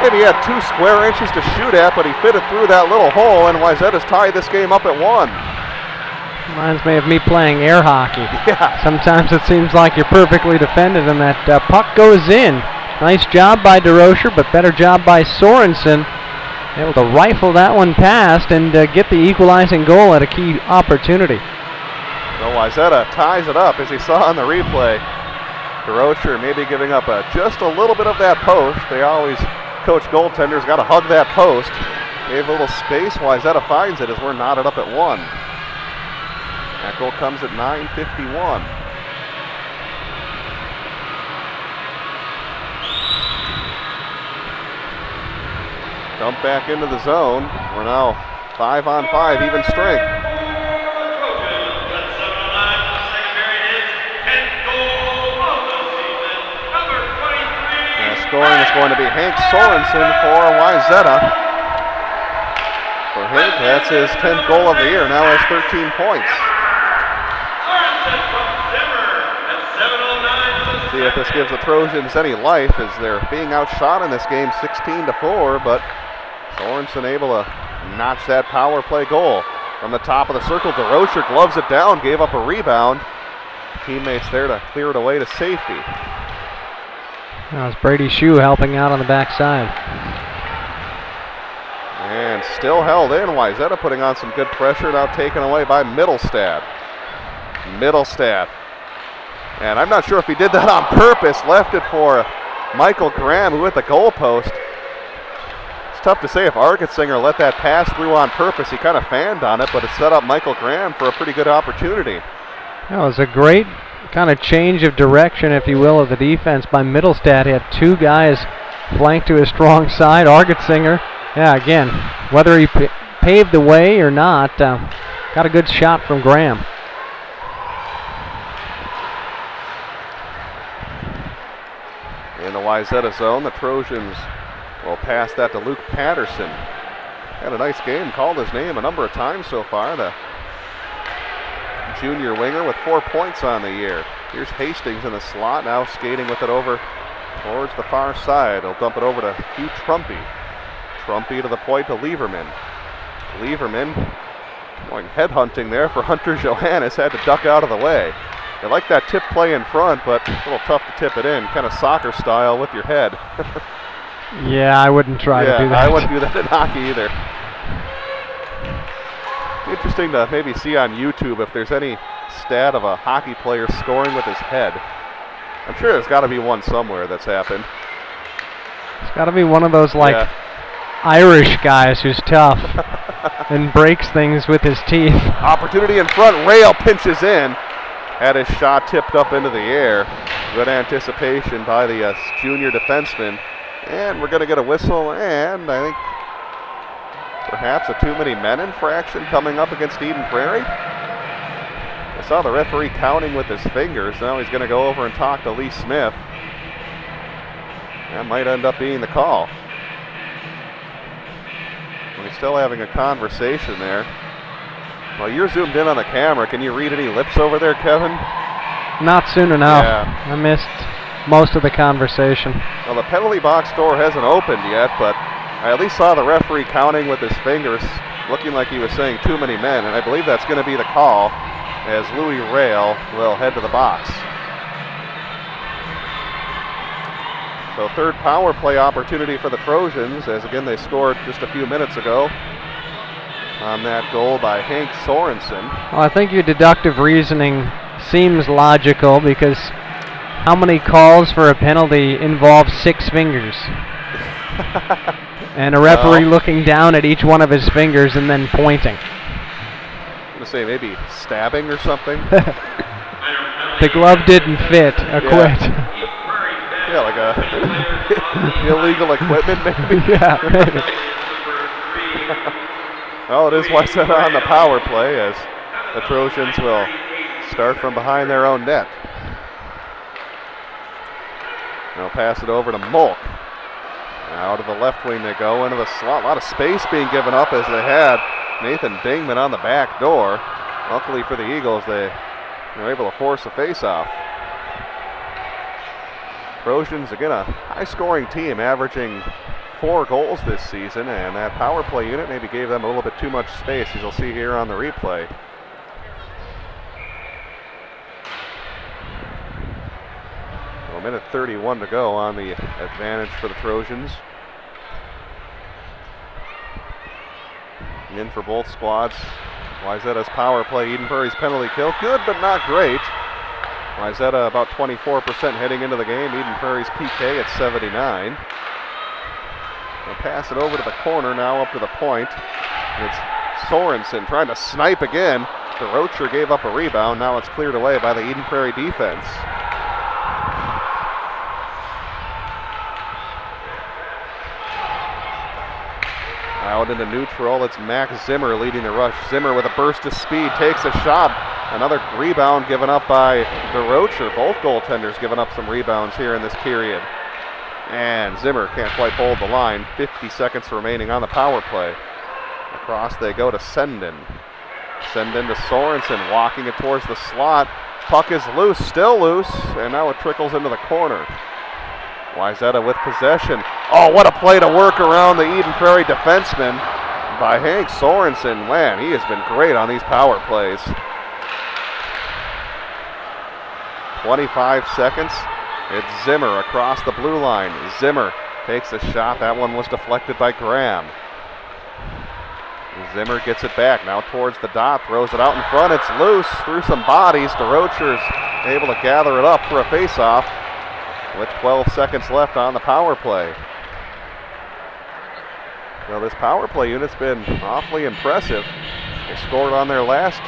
Maybe he had 2 square inches to shoot at, but he fit it through that little hole, and Wayzata's tied this game up at 1. Reminds me of me playing air hockey. Yeah. Sometimes it seems like you're perfectly defended and that puck goes in. Nice job by DeRocher, but better job by Sorensen. Able to rifle that one past and get the equalizing goal at a key opportunity. So Wayzata ties it up, as he saw on the replay. DeRocher maybe giving up just a little bit of that post. They always, coach goaltenders, got to hug that post. Gave a little space. Wayzata finds it as we're knotted up at 1. That goal comes at 9:51. Dump back into the zone. We're now 5-on-5, even strength. Scoring is going to be Hank Sorensen for Wayzata. For Hank, that's his 10th goal of the year, now has 13 points. See if this gives the Trojans any life as they're being outshot in this game 16-4, but Sorensen able to notch that power play goal. From the top of the circle, DeRocher gloves it down, gave up a rebound. Teammates there to clear it away to safety. That was Brady Shue helping out on the backside. And still held in. Wayzata putting on some good pressure, now taken away by Middlestad. Middlestad. And I'm not sure if he did that on purpose. Left it for Michael Graham, who hit the goalpost. It's tough to say if Argetsinger let that pass through on purpose. He kind of fanned on it, but it set up Michael Graham for a pretty good opportunity. That was a great kind of change of direction, if you will, of the defense by Middlestad. He had 2 guys flanked to his strong side. Argetsinger, yeah, again, whether he paved the way or not, got a good shot from Graham. In the Wayzata zone, the Trojans will pass that to Luke Patterson. Had a nice game, called his name a number of times so far. The junior winger with 4 points on the year. Here's Hastings in the slot, now skating with it over towards the far side. He'll dump it over to Hugh Trumpy. Trumpy to the point to Lieberman. Lieberman going headhunting there for Hunter Johannes, had to duck out of the way. They like that tip play in front, but a little tough to tip it in, kind of soccer style with your head. Yeah, I wouldn't try to do that. I wouldn't do that in hockey either. Interesting to maybe see on YouTube if there's any stat of a hockey player scoring with his head. I'm sure there's got to be one somewhere that's happened. It's got to be one of those Irish guys who's tough and breaks things with his teeth. Opportunity in front. Rail pinches in. Had his shot tipped up into the air. Good anticipation by the junior defenseman. And we're going to get a whistle, and I think perhaps a too many men infraction coming up against Eden Prairie. I saw the referee counting with his fingers. Now he's going to go over and talk to Lee Smith. That might end up being the call. We're still having a conversation there. Well, you're zoomed in on the camera. Can you read any lips over there, Kevin? Not soon enough. Yeah. I missed most of the conversation. Well, the penalty box door hasn't opened yet, but I at least saw the referee counting with his fingers, looking like he was saying too many men, and I believe that's going to be the call as Louis Rail will head to the box. So third power play opportunity for the Trojans, as again they scored just a few minutes ago on that goal by Hank Sorensen. Well, I think your deductive reasoning seems logical, because how many calls for a penalty involve 6 fingers? And a referee looking down at each one of his fingers and then pointing. I'm going to say maybe stabbing or something. the glove didn't fit. Quit. Yeah, like a illegal equipment, maybe. Yeah, maybe. Well, it is Wayzata on the power play as the Trojans will start from behind their own net. They'll pass it over to Molk. Now to the left wing they go into the slot. A lot of space being given up as they had Nathan Dingman on the back door. Luckily for the Eagles, they were able to force a face-off. Trojans, again, a high-scoring team, averaging 4 goals this season, and that power play unit maybe gave them a little bit too much space, as you'll see here on the replay. Well, a minute 31 to go on the advantage for the Trojans. In for both squads. Wayzata's power play, Eden Prairie's penalty kill. Good, but not great. Wayzata about 24% heading into the game. Eden Prairie's PK at 79. They'll pass it over to the corner, now up to the point. It's Sorensen trying to snipe again. DeRocher gave up a rebound. Now it's cleared away by the Eden Prairie defense. Out into neutral, it's Max Zimmer leading the rush. Zimmer with a burst of speed takes a shot. Another rebound given up by DeRocher. Both goaltenders giving up some rebounds here in this period. And Zimmer can't quite hold the line. 50 seconds remaining on the power play. Across they go to Senden. Senden to Sorensen, walking it towards the slot. Puck is loose, still loose, and now it trickles into the corner. Wayzata with possession. Oh, what a play to work around the Eden Prairie defenseman by Hank Sorensen. Man, he has been great on these power plays. 25 seconds. It's Zimmer across the blue line. Zimmer takes a shot. That one was deflected by Graham. Zimmer gets it back. Now towards the dot. Throws it out in front. It's loose through some bodies. DeRocher's able to gather it up for a face-off with 12 seconds left on the power play. Well, this power play unit's been awfully impressive. They scored on their last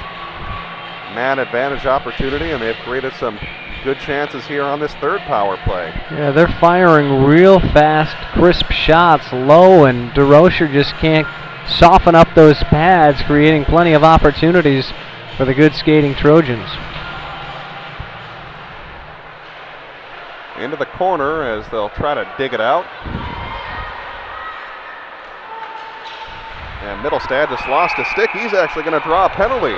man advantage opportunity, and they've created some good chances here on this third power play. Yeah, they're firing real fast, crisp shots low, and DeRocher just can't soften up those pads, creating plenty of opportunities for the good skating Trojans. Into the corner as they'll try to dig it out. And Mittelstadt just lost a stick. He's actually going to draw a penalty.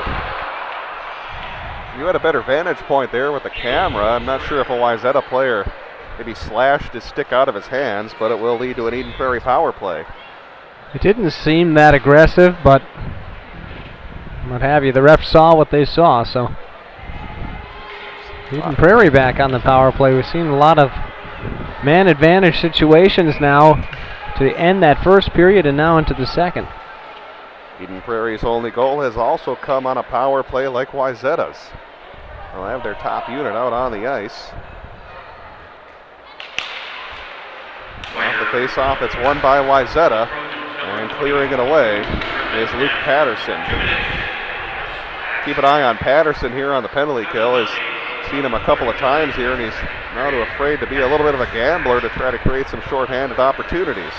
You had a better vantage point there with the camera. I'm not sure if a Wayzata player maybe slashed his stick out of his hands, but it will lead to an Eden Prairie power play. It didn't seem that aggressive, but what have you, the ref saw what they saw, so. Eden Prairie back on the power play. We've seen a lot of man advantage situations now to end that first period and now into the second. Eden Prairie's only goal has also come on a power play like Wayzata's. They'll have their top unit out on the ice. Off the face-off, it's won by Wayzata, and clearing it away is Luke Patterson. Keep an eye on Patterson here on the penalty kill. He's seen him a couple of times here, and he's not too afraid to be a little bit of a gambler to try to create some shorthanded opportunities.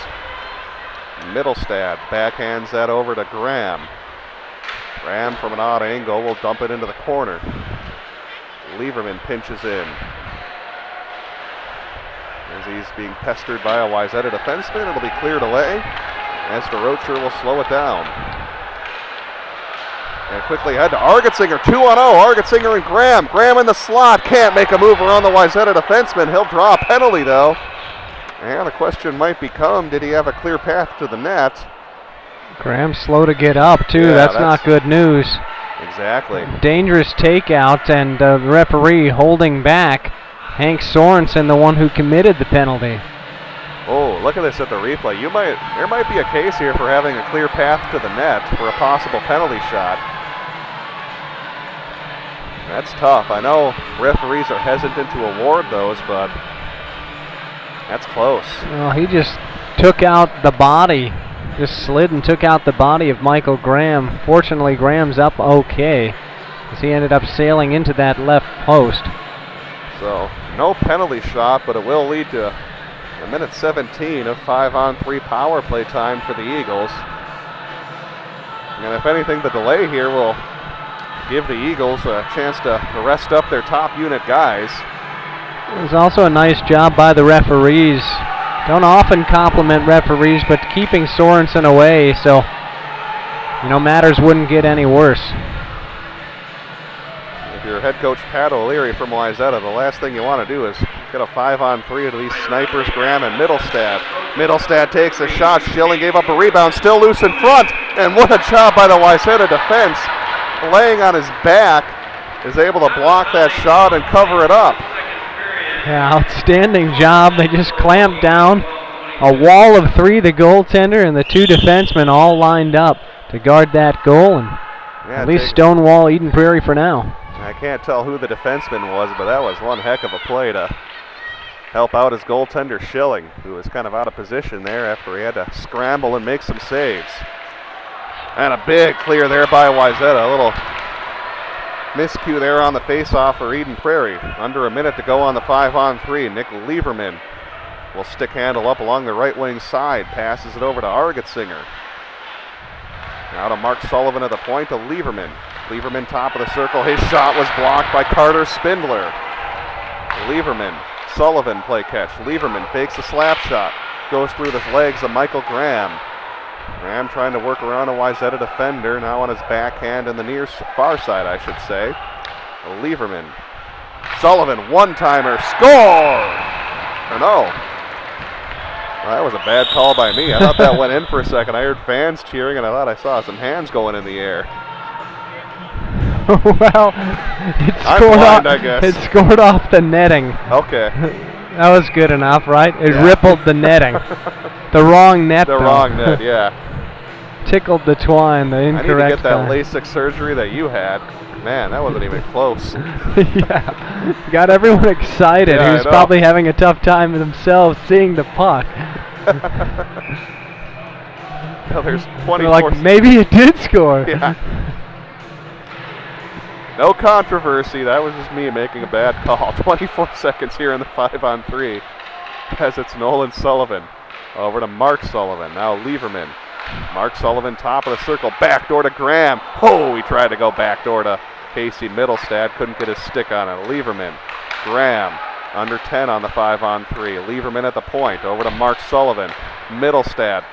Mittelstadt backhands that over to Graham. Graham from an odd angle will dump it into the corner. Lieberman pinches in as he's being pestered by a Wayzata defenseman. It'll be cleared away as DeRocher will slow it down. And quickly ahead to Argetsinger, 2-on-0, Argetsinger and Graham. Graham in the slot, can't make a move around the Wayzata defenseman. He'll draw a penalty though. And the question might become, did he have a clear path to the net? Graham's slow to get up too, Yeah, that's not good news. Exactly. Dangerous takeout, and the referee holding back Hank Sorensen, the one who committed the penalty. Oh, look at this at the replay. There might be a case here for having a clear path to the net for a possible penalty shot. That's tough. I know referees are hesitant to award those, but that's close. Well, he just took out the body, just slid and took out the body of Michael Graham. Fortunately, Graham's up okay, as he ended up sailing into that left post. So no penalty shot, but it will lead to a minute 17 of 5-on-3 power play time for the Eagles. And if anything, the delay here will give the Eagles a chance to rest up their top unit guys. It was also a nice job by the referees. Don't often compliment referees, but keeping Sorensen away, so matters wouldn't get any worse. If you're head coach Pat O'Leary from Wayzata, the last thing you want to do is get a 5-on-3 to these snipers, Graham and Middlestad. Middlestad takes a shot. Schilling gave up a rebound, still loose in front, and what a job by the Wayzata defense. Laying on his back, is able to block that shot and cover it up. Yeah, outstanding job. They just clamped down. A wall of three, the goaltender and the two defensemen all lined up to guard that goal, and at least stonewall Eden Prairie for now. I can't tell who the defenseman was, but that was one heck of a play to help out his goaltender Schilling, who was kind of out of position there after he had to scramble and make some saves. And a big clear there by Wayzata. A little miscue there on the face-off for Eden Prairie. Under a minute to go on the 5-on-3. Nick Leverman will stick handle up along the right wing side. Passes it over to Argetsinger. Now to Mark Sullivan at the point to Leverman. Leverman top of the circle. His shot was blocked by Carter Spindler. Leverman, Sullivan play catch. Leverman fakes a slap shot. Goes through the legs of Michael Graham. Graham trying to work around a Wayzata defender. Now on his backhand in the far side, I should say. Leverman. Sullivan, one-timer. Score! Or no. Well, that was a bad call by me. I thought that went in for a second. I heard fans cheering, and I thought I saw some hands going in the air. Well, it scored off the netting. Okay. That was good enough, right? It rippled the netting. The wrong net, The wrong net, yeah. Tickled the twine, the incorrect I need to get that LASIK surgery that you had. Man, that wasn't even close. Yeah, got everyone excited. Yeah, he was probably having a tough time with himself seeing the puck. Well, there's 24. They're like, maybe it did score. Yeah. No controversy. That was just me making a bad call. 24 seconds here in the 5-on-3 as it's Nolan Sullivan. Over to Mark Sullivan. Now Leverman. Mark Sullivan top of the circle. Backdoor to Graham. Oh, he tried to go backdoor to Casey Middlestad. Couldn't get his stick on it. Leverman. Graham. Under 10 on the 5-on-3. Leverman at the point. Over to Mark Sullivan. Middlestad.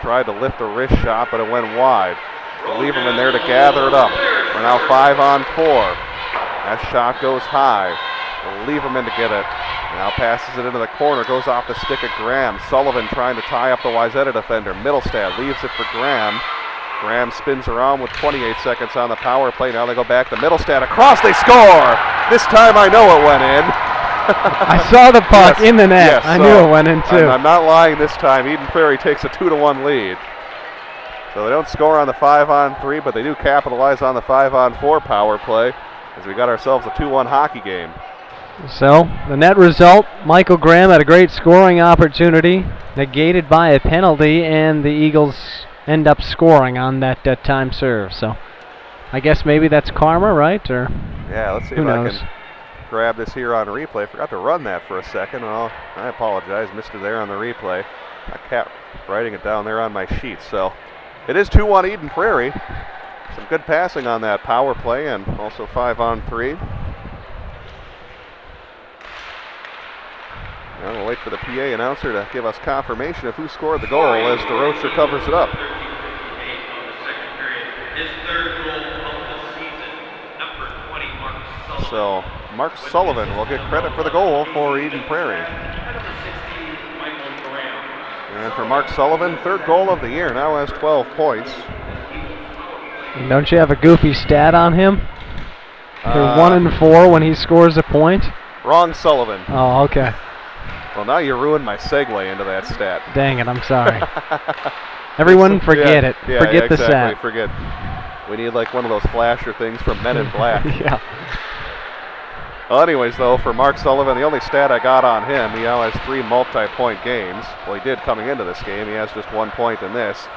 Tried to lift a wrist shot, but it went wide. Leverman there to gather it up. We're now 5-on-4. That shot goes high. Leverman to get it. Now passes it into the corner. Goes off the stick of Graham. Sullivan trying to tie up the Wayzata defender. Middlestad leaves it for Graham. Graham spins around with 28 seconds on the power play. Now they go back to Middlestad. Across, they score! This time I know it went in. I saw the puck in the net. Yes, I knew it went in too. I'm not lying this time. Eden Prairie takes a 2-1 lead. So they don't score on the 5-on-3, but they do capitalize on the 5-on-4 power play as we got ourselves a 2-1 hockey game. So the net result, Michael Graham had a great scoring opportunity, negated by a penalty, and the Eagles end up scoring on that time serve. So I guess maybe that's karma, right? Or yeah, let's see if I can grab this here on replay. Forgot to run that for a second. Well, I apologize. Missed it there on the replay. I kept writing it down there on my sheet. So it is 2-1 Eden Prairie. Some good passing on that power play and also 5-on-3. Now we'll wait for the PA announcer to give us confirmation of who scored the goal as DeRocher covers it up. So Mark Sullivan will get credit for the goal for Eden Prairie. And for Mark Sullivan, third goal of the year, now has 12 points. And don't you have a goofy stat on him? They're 1-4 when he scores a point. Wrong Sullivan. Oh, okay. Well, now you ruined my segue into that stat. Dang it, I'm sorry. Everyone forget it. Yeah, forget the exactly. stat. Forget. We need like one of those flasher things from Men in Black. Yeah. Well, anyways, though, for Mark Sullivan, the only stat I got on him, he now has 3 multi-point games. Well, he did coming into this game. He has just 1 point in this.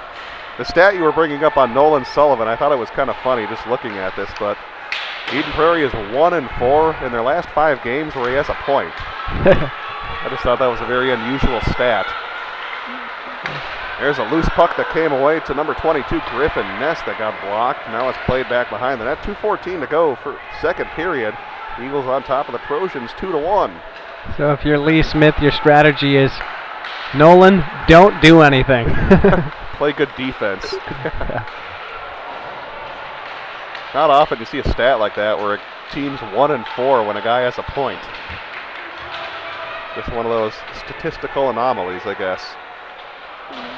The stat you were bringing up on Nolan Sullivan, I thought it was kind of funny just looking at this, but Eden Prairie is 1-4 in their last 5 games where he has a point. I just thought that was a very unusual stat. There's a loose puck that came away to number 22, Griffin Ness, that got blocked. Now it's played back behind the net. 2:14 to go for second period. Eagles on top of the Trojans 2-1. So if you're Lee Smith, your strategy is, Nolan, don't do anything. Play good defense. Not often you see a stat like that where a team's 1-4 when a guy has a point. Just one of those statistical anomalies, I guess.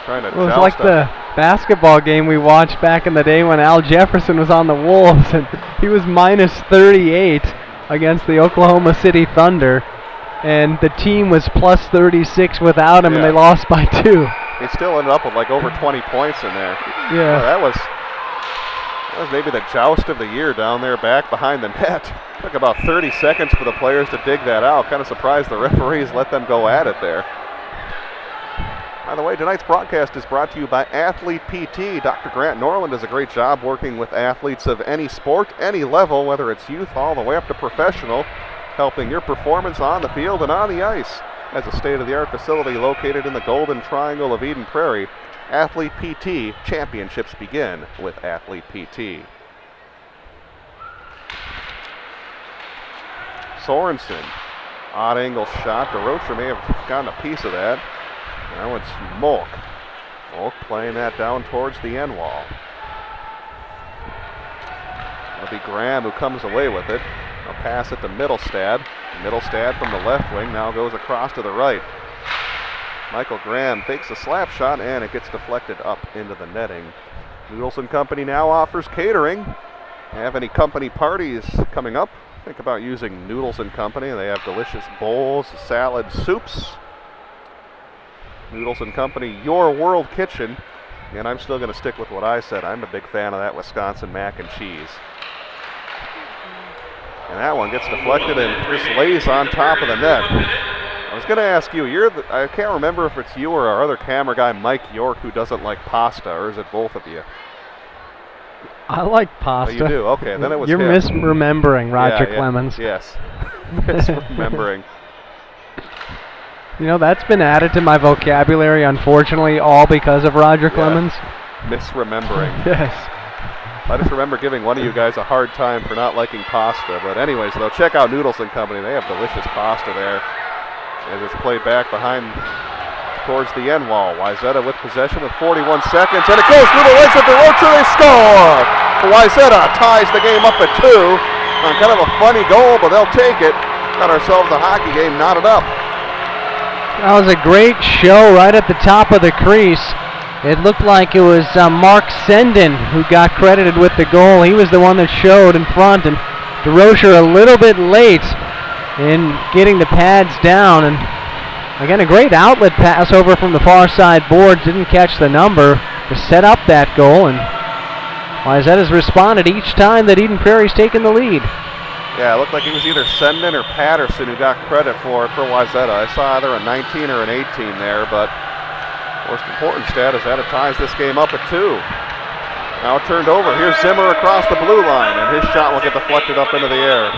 Trying to it was like the basketball game we watched back in the day when Al Jefferson was on the Wolves, and he was minus 38 against the Oklahoma City Thunder, and the team was plus 36 without him, and they lost by 2. They still ended up with like over 20 points in there. Yeah. That was maybe the joust of the year down there back behind the net. Took about 30 seconds for the players to dig that out. Kind of surprised the referees let them go at it there. By the way, tonight's broadcast is brought to you by Athlete PT. Dr. Grant Norland does a great job working with athletes of any sport, any level, whether it's youth all the way up to professional, helping your performance on the field and on the ice. As a state-of-the-art facility located in the Golden Triangle of Eden Prairie, Athlete PT championships begin with Athlete PT. Sorensen, odd angle shot. DeRocher may have gotten a piece of that. Now it's Molk. Molk playing that down towards the end wall. It'll be Graham who comes away with it. I'll pass it to Middlestad. Middlestad from the left wing now goes across to the right. Michael Graham fakes a slap shot, and it gets deflected up into the netting. Noodles & Company now offers catering. Have any company parties coming up? Think about using Noodles & Company. They have delicious bowls, salads, soups. Noodles & Company, your world kitchen. And I'm still going to stick with what I said. I'm a big fan of that Wisconsin mac and cheese. And that one gets deflected and just lays on top of the net. I was going to ask you, I can't remember if it's you or our other camera guy, Mike York, who doesn't like pasta, or is it both of you? I like pasta. Oh, you do? Okay, then it was You're him. misremembering Roger Clemens. Yes, misremembering. You know, that's been added to my vocabulary, unfortunately, all because of Roger Clemens. Misremembering. Yes. I just remember giving one of you guys a hard time for not liking pasta. But anyways, though, check out Noodles & Company. They have delicious pasta there. As it's played back behind towards the end wall. Wayzata with possession with 41 seconds. And it goes through the legs of DeRocher. They score! Wayzata ties the game up at 2. On kind of a funny goal, but they'll take it. Got ourselves a hockey game knotted up. That was a great show right at the top of the crease. It looked like it was Mark Senden who got credited with the goal. He was the one that showed in front, and DeRocher a little bit late in getting the pads down. And again, a great outlet pass over from the far side board. Didn't catch the number to set up that goal, and Wayzata's responded each time that Eden Prairie's taken the lead. Yeah, it looked like it was either Senden or Patterson who got credit for it for Wayzata. I saw either a 19 or an 18 there, but most important stat is that it ties this game up at 2. Now turned over. Here's Zimmer across the blue line, and his shot will get deflected up into the air.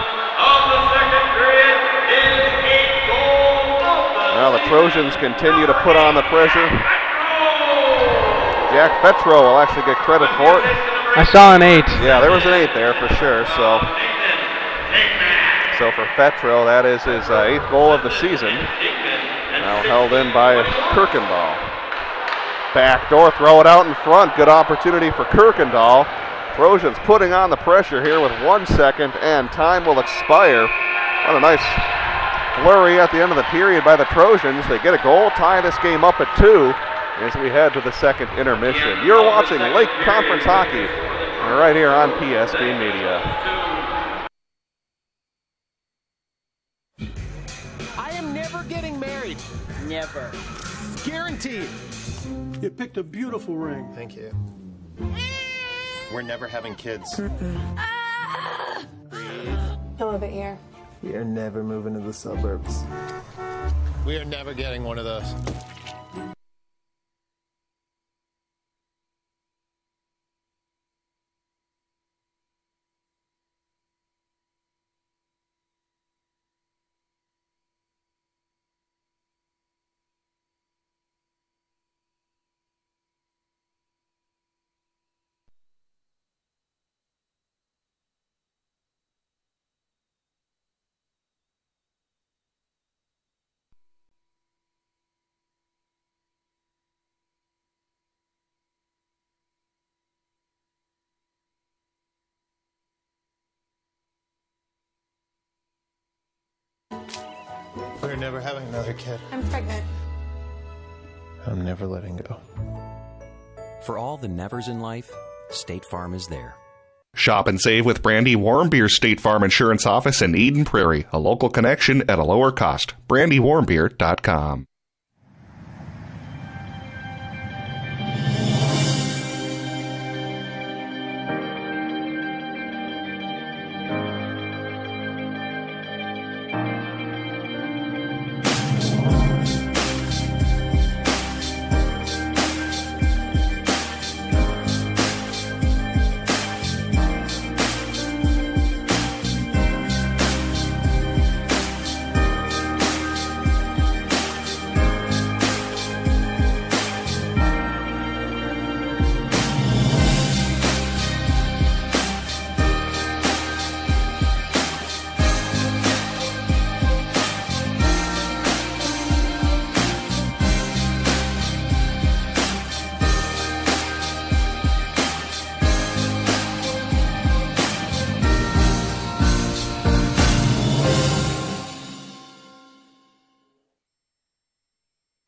Now the Trojans continue to put on the pressure. Jack Fetro will actually get credit for it. I saw an 8. Yeah, there was an 8 there for sure. So for Fetro, that is his 8th goal of the season. Now held in by Kirkendall. Backdoor, throw it out in front. Good opportunity for Kirkendall. Trojans putting on the pressure here with 1 second, and time will expire. What a nice flurry at the end of the period by the Trojans. They get a goal, tie this game up at 2 as we head to the second intermission. You're watching Lake Conference Hockey right here on PSB Media. I am never getting married. Never. Guaranteed. You picked a beautiful ring. Thank you. We're never having kids. Pillow the ear. We are never moving to the suburbs. We are never getting one of those. never having another kid. I'm pregnant. I'm never letting go. For all the nevers in life, State Farm is there. Shop and save with Brandy Warmbeer's State Farm Insurance Office in Eden Prairie, a local connection at a lower cost. BrandyWarmbeer.com.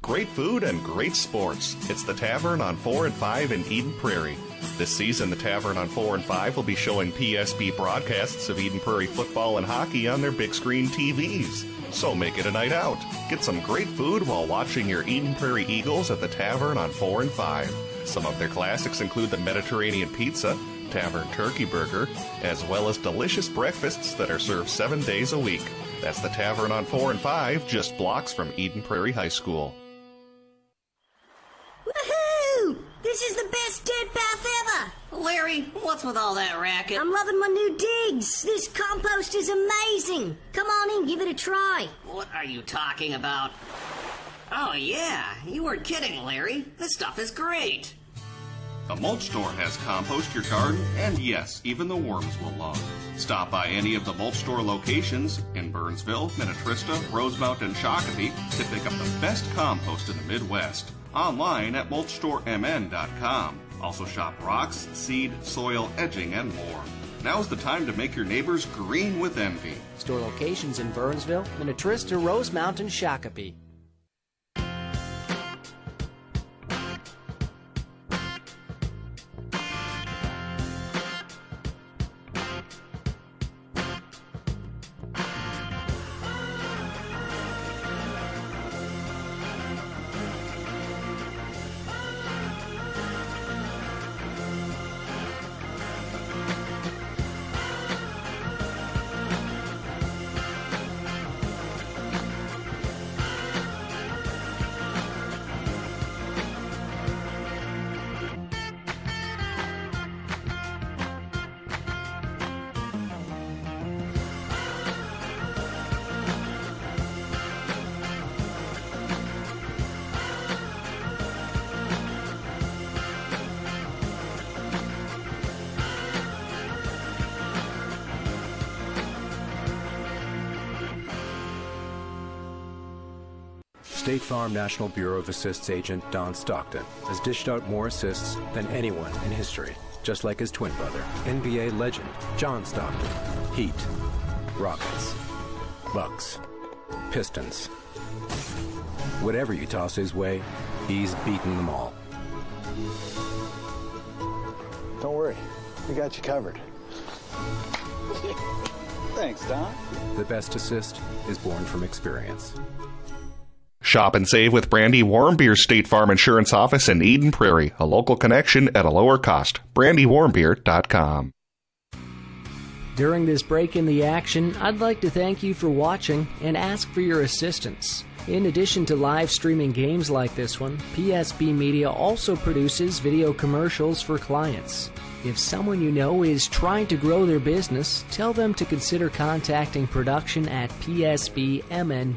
Great food and great sports. It's the Tavern on 4 and 5 in Eden Prairie. This season, the Tavern on 4 and 5 will be showing PSB broadcasts of Eden Prairie football and hockey on their big screen TVs. So make it a night out. Get some great food while watching your Eden Prairie Eagles at the Tavern on 4 and 5. Some of their classics include the Mediterranean Pizza, Tavern Turkey Burger, as well as delicious breakfasts that are served 7 days a week. That's the Tavern on 4 and 5, just blocks from Eden Prairie High School. Woohoo! This is the best dirt bath ever! Larry, what's with all that racket? I'm loving my new digs. This compost is amazing. Come on in, give it a try. What are you talking about? Oh yeah, you weren't kidding, Larry. This stuff is great. The mulch store has compost your garden, and yes, even the worms will love. Stop by any of the mulch store locations in Burnsville, Minnetrista, Rosemount, and Shakopee to pick up the best compost in the Midwest. Online at mulchstoremn.com. Also shop rocks, seed, soil, edging, and more. Now's the time to make your neighbors green with envy. Store locations in Burnsville, Minnetrista, Rosemount, and Shakopee. State Farm National Bureau of Assists agent Don Stockton has dished out more assists than anyone in history, just like his twin brother, NBA legend John Stockton. Heat, Rockets, Bucks, Pistons. Whatever you toss his way, he's beaten them all. Don't worry, we got you covered. Thanks, Don. The best assist is born from experience. Shop and save with Brandy Warmbeer's State Farm Insurance Office in Eden Prairie, a local connection at a lower cost. BrandyWarmbeer.com. During this break in the action, I'd like to thank you for watching and ask for your assistance. In addition to live streaming games like this one, PSB Media also produces video commercials for clients. If someone you know is trying to grow their business, tell them to consider contacting production at psbmn.com.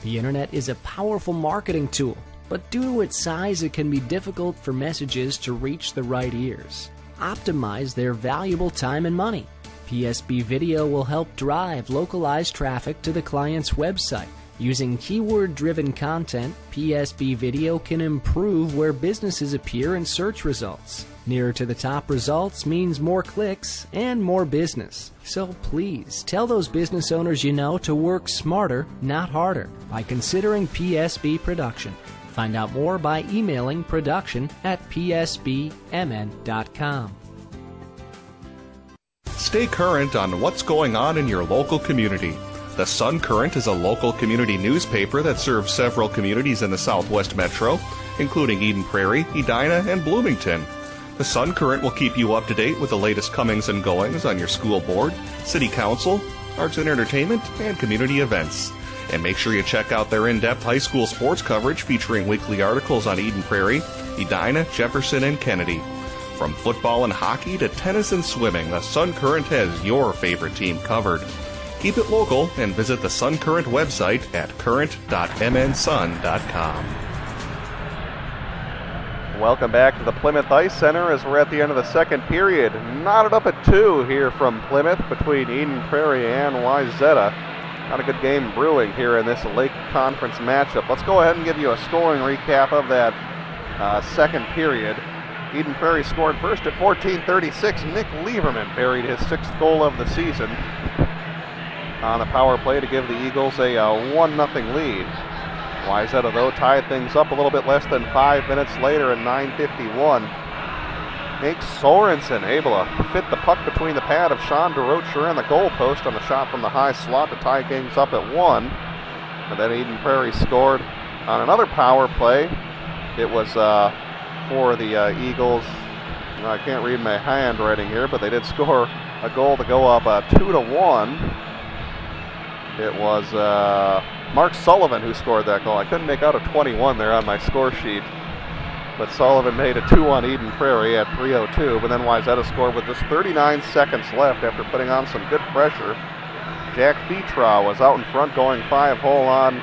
The internet is a powerful marketing tool, but due to its size, it can be difficult for messages to reach the right ears. Optimize their valuable time and money. PSB Video will help drive localized traffic to the client's website Using keyword-driven content, PSB Video can improve where businesses appear in search results. Nearer to the top results means more clicks and more business. So please, tell those business owners you know to work smarter, not harder, by considering PSB Production. Find out more by emailing production@psbmn.com. Stay current on what's going on in your local community. The Sun Current is a local community newspaper that serves several communities in the Southwest Metro, including Eden Prairie, Edina, and Bloomington. The Sun Current will keep you up to date with the latest comings and goings on your school board, city council, arts and entertainment, and community events. And make sure you check out their in-depth high school sports coverage featuring weekly articles on Eden Prairie, Edina, Jefferson, and Kennedy. From football and hockey to tennis and swimming, the Sun Current has your favorite team covered. Keep it local and visit the Sun Current website at current.mnsun.com. Welcome back to the Plymouth Ice Center as we're at the end of the second period. Knotted up at 2 here from Plymouth between Eden Prairie and Wayzata. Not a good game brewing here in this Lake Conference matchup. Let's go ahead and give you a scoring recap of that second period. Eden Prairie scored first at 14:36. Nick Lieberman buried his 6th goal of the season on the power play to give the Eagles a 1-0 lead. Wayzata, though, tied things up a little bit less than 5 minutes later at 9:51. Hank Sorensen able to fit the puck between the pad of Sean DeRocher and the goalpost on the shot from the high slot to tie things up at 1. And then Eden Prairie scored on another power play. It was for the Eagles. I can't read my handwriting here, but they did score a goal to go up 2-1. It was Mark Sullivan who scored that goal. I couldn't make out a 21 there on my score sheet, but Sullivan made it 2-1 Eden Prairie at 3:02. But then Wayzata scored with just 39 seconds left after putting on some good pressure. Jack Feetraw was out in front going 5-hole on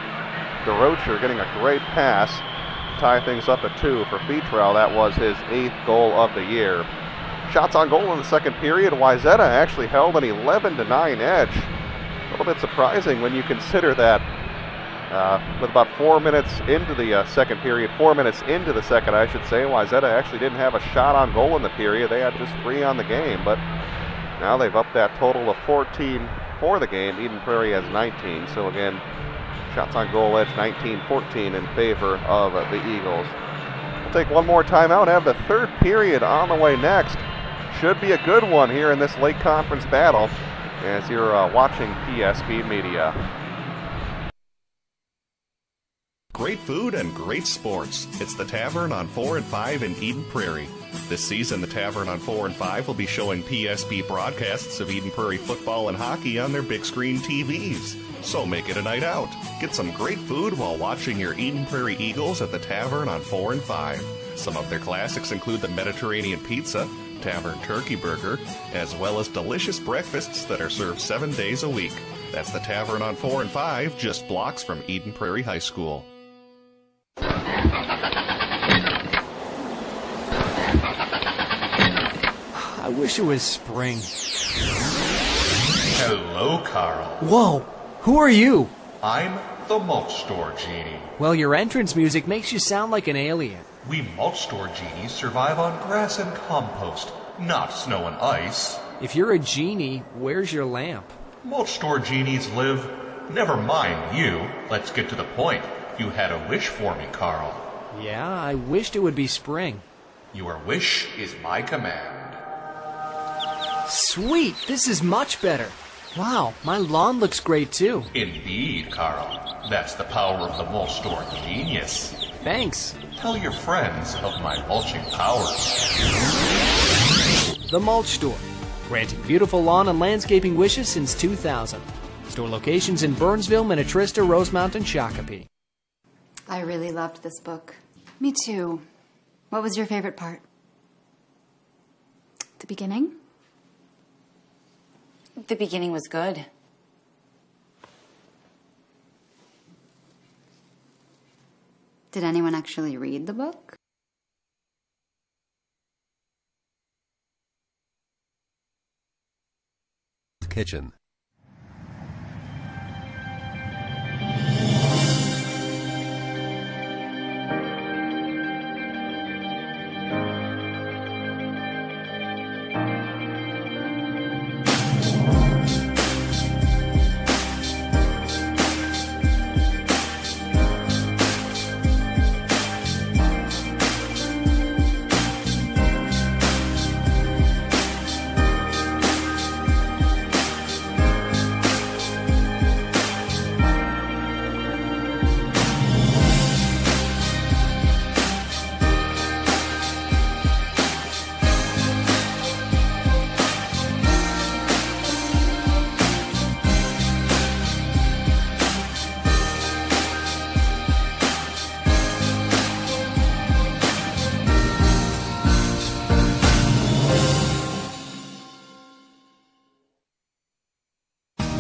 DeRocher, getting a great pass to tie things up at 2 for Feetraw. That was his 8th goal of the year. Shots on goal in the second period. Wayzata actually held an 11-9 edge. A little bit surprising when you consider that with about 4 minutes into the second period, 4 minutes into the second, I should say, Wayzata actually didn't have a shot on goal in the period. They had just 3 on the game, but now they've upped that total of 14 for the game. Eden Prairie has 19, so again, shots on goal edge 19-14 in favor of the Eagles. We'll take one more timeout, have the third period on the way next. Should be a good one here in this Lake Conference battle as you're watching PSB Media. Great food and great sports. It's the Tavern on 4 and 5 in Eden Prairie. This season, the Tavern on 4 and 5 will be showing PSB broadcasts of Eden Prairie football and hockey on their big screen TVs. So make it a night out. Get some great food while watching your Eden Prairie Eagles at the Tavern on 4 and 5. Some of their classics include the Mediterranean Pizza, Tavern Turkey Burger, as well as delicious breakfasts that are served 7 days a week. That's the Tavern on 4 and 5, just blocks from Eden Prairie High School. I wish it was spring. Hello, Carl. Whoa, who are you? I'm the Mulch Store Genie. Well, your entrance music makes you sound like an alien. We Mulch Store Genies survive on grass and compost, not snow and ice. If you're a genie, where's your lamp? Mulch Store Genies live... Never mind you. Let's get to the point. You had a wish for me, Carl. Yeah, I wished it would be spring. Your wish is my command. Sweet, this is much better. Wow, my lawn looks great too. Indeed, Carl. That's the power of the Mulch Store genius. Thanks. Tell your friends of my mulching powers. The Mulch Store, granting beautiful lawn and landscaping wishes since 2000. Store locations in Burnsville, Minnetrista, Rosemount, and Shakopee. I really loved this book. Me too. What was your favorite part? The beginning? The beginning was good. Did anyone actually read the book? Kitchen.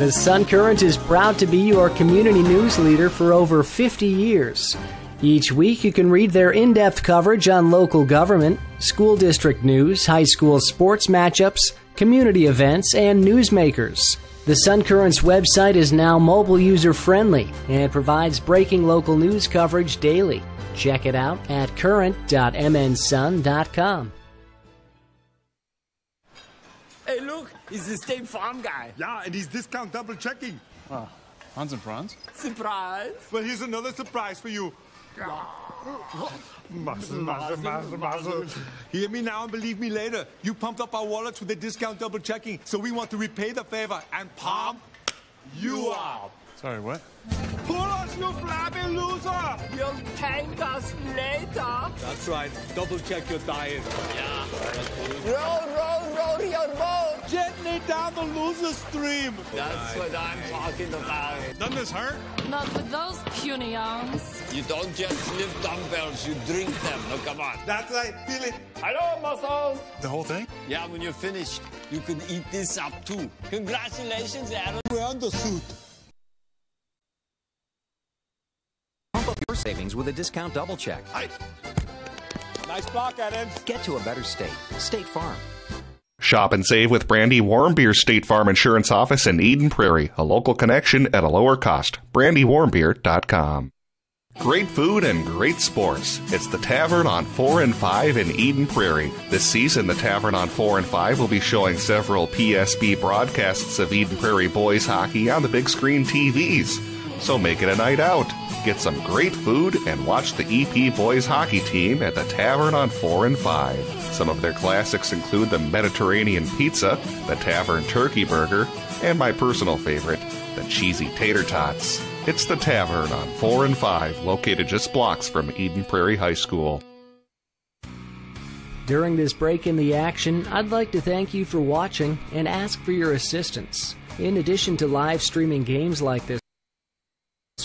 The Sun Current is proud to be your community news leader for over 50 years. Each week you can read their in-depth coverage on local government, school district news, high school sports matchups, community events, and newsmakers. The Sun Current's website is now mobile user-friendly and provides breaking local news coverage daily. Check it out at current.mnsun.com. Hey, look, it's the State Farm guy. Yeah, and he's discount double checking. Oh, Hans and Franz? Surprise. Well, here's another surprise for you. Muzzle. Hear me now and believe me later. You pumped up our wallets with the discount double checking, so we want to repay the favor and palm you up. Sorry, what? Pull us, you flabby loser! You'll thank us later. That's right. Double check your diet. Yeah. Roll your boat. Gently down the loser stream. That's what I'm talking about. Doesn't this hurt? Not with those puny arms. You don't just lift dumbbells, you drink them. Now, come on. That's right. Feel it. Hello, muscles. The whole thing? Yeah, when you're finished, you can eat this up too. Congratulations, Adam. We're on the suit. Pump up your savings with a discount double check. Nice block, Adam. Get to a better state. State Farm. Shop and save with Brandy Warmbeer's State Farm Insurance Office in Eden Prairie. A local connection at a lower cost. BrandyWarmbeer.com. Great food and great sports. It's the Tavern on 4 and 5 in Eden Prairie. This season, the Tavern on 4 and 5 will be showing several PSB broadcasts of Eden Prairie boys hockey on the big screen TVs. So make it a night out. Get some great food and watch the EP boys hockey team at the Tavern on 4 and 5. Some of their classics include the Mediterranean pizza, the Tavern turkey burger, and my personal favorite, the cheesy tater tots. It's the Tavern on 4 and 5, located just blocks from Eden Prairie High School. During this break in the action, I'd like to thank you for watching and ask for your assistance. In addition to live streaming games like this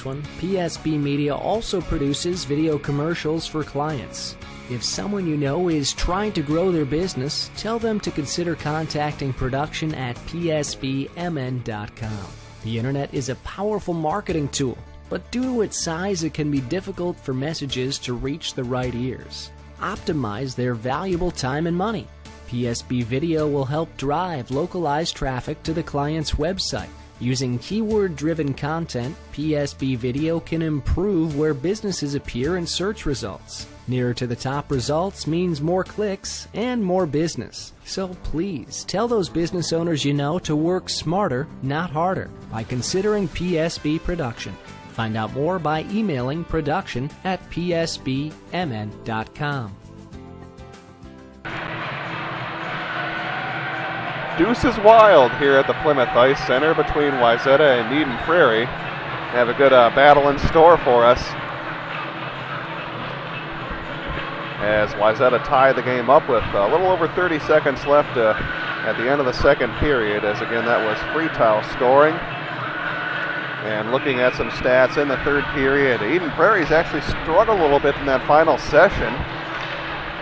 one, PSB Media also produces video commercials for clients. If someone you know is trying to grow their business, tell them to consider contacting production at psbmn.com. The internet is a powerful marketing tool, but due to its size, it can be difficult for messages to reach the right ears. Optimize their valuable time and money. PSB Video will help drive localized traffic to the client's website. Using keyword-driven content, PSB Video can improve where businesses appear in search results. Nearer to the top results means more clicks and more business. So please, tell those business owners you know to work smarter, not harder, by considering PSB Production. Find out more by emailing production@psbmn.com. Deuce is wild here at the Plymouth Ice Center between Wayzata and Eden Prairie. Have a good battle in store for us, as Wayzata tie the game up with a little over 30 seconds left at the end of the second period, as again that was Freetown scoring. And looking at some stats in the third period, Eden Prairie's actually struggled a little bit in that final session.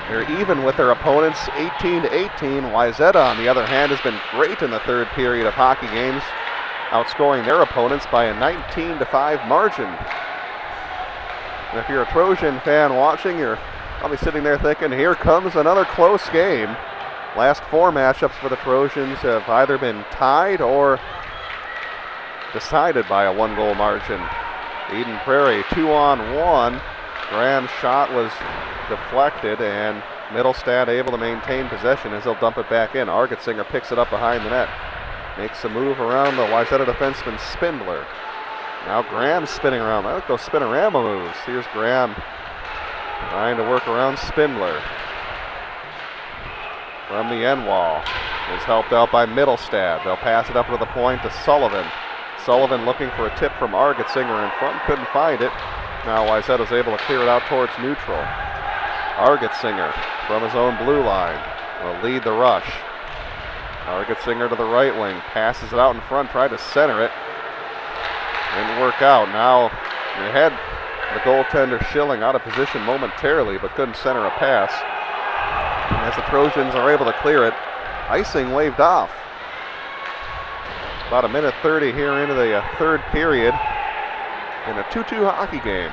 They're even with their opponents 18-18. Wayzata, on the other hand, has been great in the third period of hockey games, outscoring their opponents by a 19-5 margin. And if you're a Trojan fan watching, you're probably sitting there thinking, here comes another close game. Last four matchups for the Trojans have either been tied or decided by a one-goal margin. Eden Prairie 2-on-1. Graham's shot was deflected, and Middlestad able to maintain possession as they'll dump it back in. Argetsinger picks it up behind the net. Makes a move around the Wayzata defenseman Spindler. Now Graham's spinning around. I like those spinorama moves. Here's Graham trying to work around Spindler. From the end wall. Is helped out by Middlestad. They'll pass it up to the point to Sullivan. Sullivan looking for a tip from Argetsinger in front. Couldn't find it. Now Wayzata's able to clear it out towards neutral. Argetsinger from his own blue line will lead the rush. Argetsinger to the right wing. Passes it out in front. Tried to center it. Didn't work out. Now they had the goaltender Schilling out of position momentarily, but couldn't center a pass. And as the Trojans are able to clear it, icing waved off. About a minute 30 here into the third period in a 2-2 hockey game.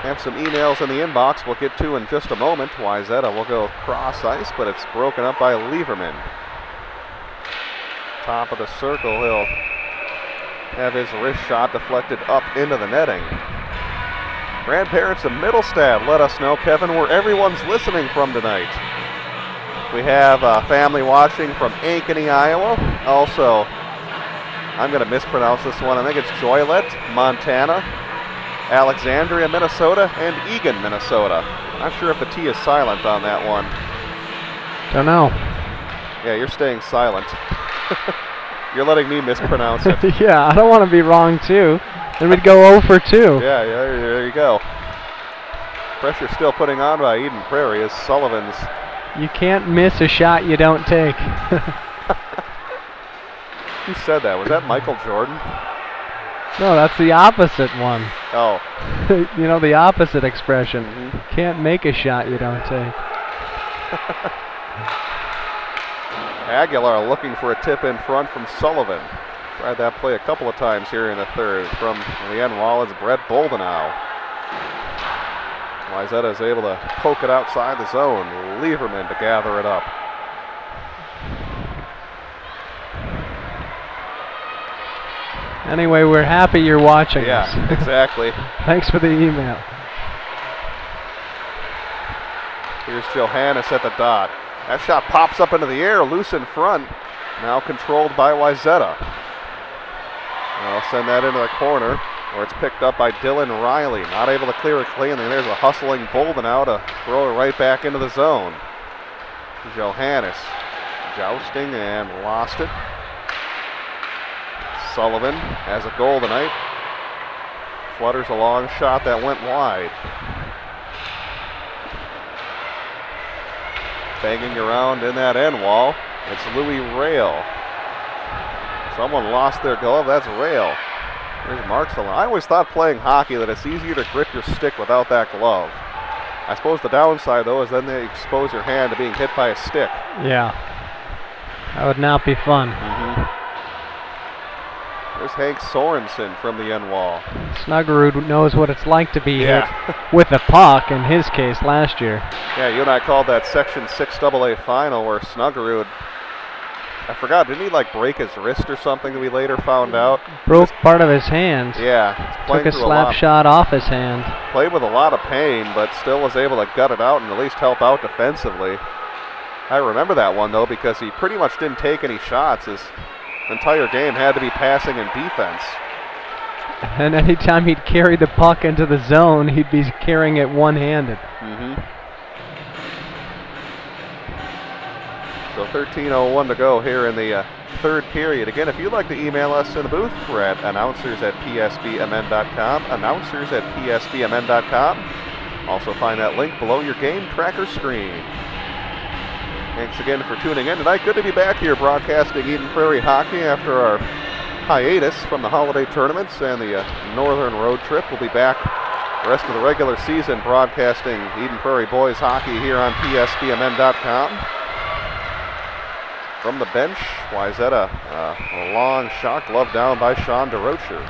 Have some emails in the inbox we'll get to in just a moment. Wayzata will go cross ice, but it's broken up by Lieberman. Top of the circle, he'll have his wrist shot deflected up into the netting. Grandparents of Middlestad let us know, Kevin, where everyone's listening from tonight. We have family watching from Ankeny, Iowa. Also, I'm going to mispronounce this one. I think it's Joylet, Montana, Alexandria, Minnesota, and Eagan, Minnesota. Not sure if the T is silent on that one. Don't know. Yeah, you're staying silent. You're letting me mispronounce it. Yeah, I don't want to be wrong, too. Then we'd go 0 for 2. Yeah, there you go. Pressure still putting on by Eden Prairie as Sullivan's. You can't miss a shot you don't take. Who said that? Was that Michael Jordan? No, that's the opposite one. Oh. You know, the opposite expression. Mm-hmm. Can't make a shot you don't take. Aguilar looking for a tip in front from Sullivan. Tried that play a couple of times here in the third. From the end wall is Brett Boldenau. Wayzata is able to poke it outside the zone. Lieberman to gather it up. Anyway, we're happy you're watching us. Yeah, exactly. Thanks for the email. Here's Johannes at the dot. That shot pops up into the air, loose in front. Now controlled by Wayzata. I'll send that into the corner, where it's picked up by Dylan Riley. Not able to clear it clean, and there's a hustling Boldenau to throw it right back into the zone. Johannes jousting and lost it. Sullivan has a goal tonight. Flutters a long shot that went wide. Banging around in that end wall, it's Louis Rail. Someone lost their glove, that's Rail. There's marks on. I always thought playing hockey that it's easier to grip your stick without that glove. I suppose the downside, though, is then they expose your hand to being hit by a stick. Yeah, that would not be fun. Mm-hmm. There's Hank Sorensen from the end wall. Snuggerud knows what it's like to be hit with a puck, in his case last year. Yeah, you and I called that Section 6 AA final where Snuggerud, I forgot, didn't he like break his wrist or something that we later found out? Broke part of his hand. Yeah. Took a slap shot off his hand. Played with a lot of pain, but still was able to gut it out and at least help out defensively. I remember that one, though, because he pretty much didn't take any shots. His entire game had to be passing and defense. And anytime he'd carry the puck into the zone, he'd be carrying it one-handed. Mm-hmm. So 13:01 to go here in the third period. Again, if you'd like to email us in the booth, we're at announcers@psbmn.com, announcers@psbmn.com. Also find that link below your game tracker screen. Thanks again for tuning in tonight. Good to be back here broadcasting Eden Prairie hockey after our hiatus from the holiday tournaments and the northern road trip. We'll be back the rest of the regular season broadcasting Eden Prairie boys hockey here on psbmn.com. From the bench, Wayzata, a long shot, glove down by Sean DeRocher.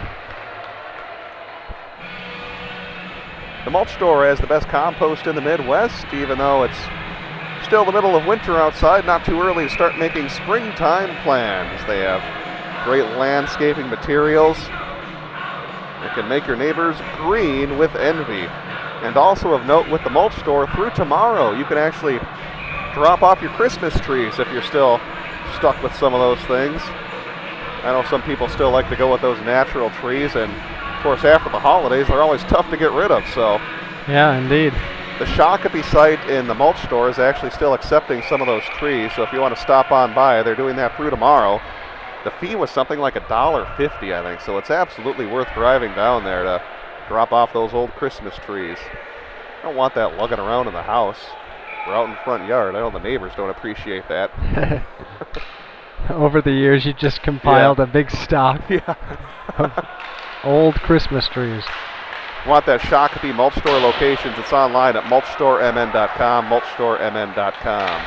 The mulch store has the best compost in the Midwest, even though it's still the middle of winter outside, not too early to start making springtime plans. They have great landscaping materials that can make your neighbors green with envy. And also of note with the mulch store, through tomorrow, you can actually drop off your Christmas trees if you're still stuck with some of those things. I know some people still like to go with those natural trees, and of course after the holidays they're always tough to get rid of. So yeah, indeed. The Shakopee site in the mulch store is actually still accepting some of those trees, so if you want to stop on by, they're doing that through tomorrow. The fee was something like $1.50, I think, so it's absolutely worth driving down there to drop off those old Christmas trees. I don't want that lugging around in the house or out in the front yard. I know the neighbors don't appreciate that. Over the years, you just compiled a big stock of old Christmas trees. Want that Shakopee mulch store locations? It's online at mulchstoremn.com, mulchstoremn.com.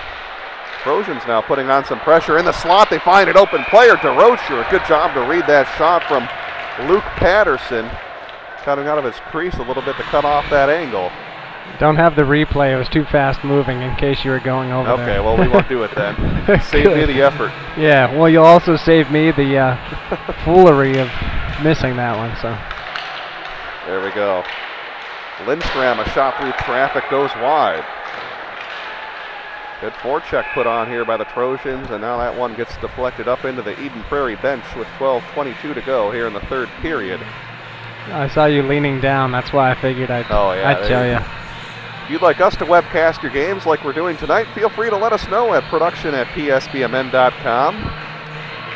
Trojans now putting on some pressure in the slot. They find an open player, DeRocher. Good job to read that shot from Luke Patterson. Cutting out of his crease a little bit to cut off that angle. Don't have the replay. It was too fast moving in case you were going over there. Okay, well, we won't do it then. Save me the effort. Yeah, well, you'll also save me the foolery of missing that one. So there we go. Lindstrom, a shot through traffic, goes wide. Good forecheck put on here by the Trojans, and now that one gets deflected up into the Eden Prairie bench with 12:22 to go here in the third period. I saw you leaning down. That's why I figured I'd tell you. If you'd like us to webcast your games like we're doing tonight, feel free to let us know at production@psbmn.com.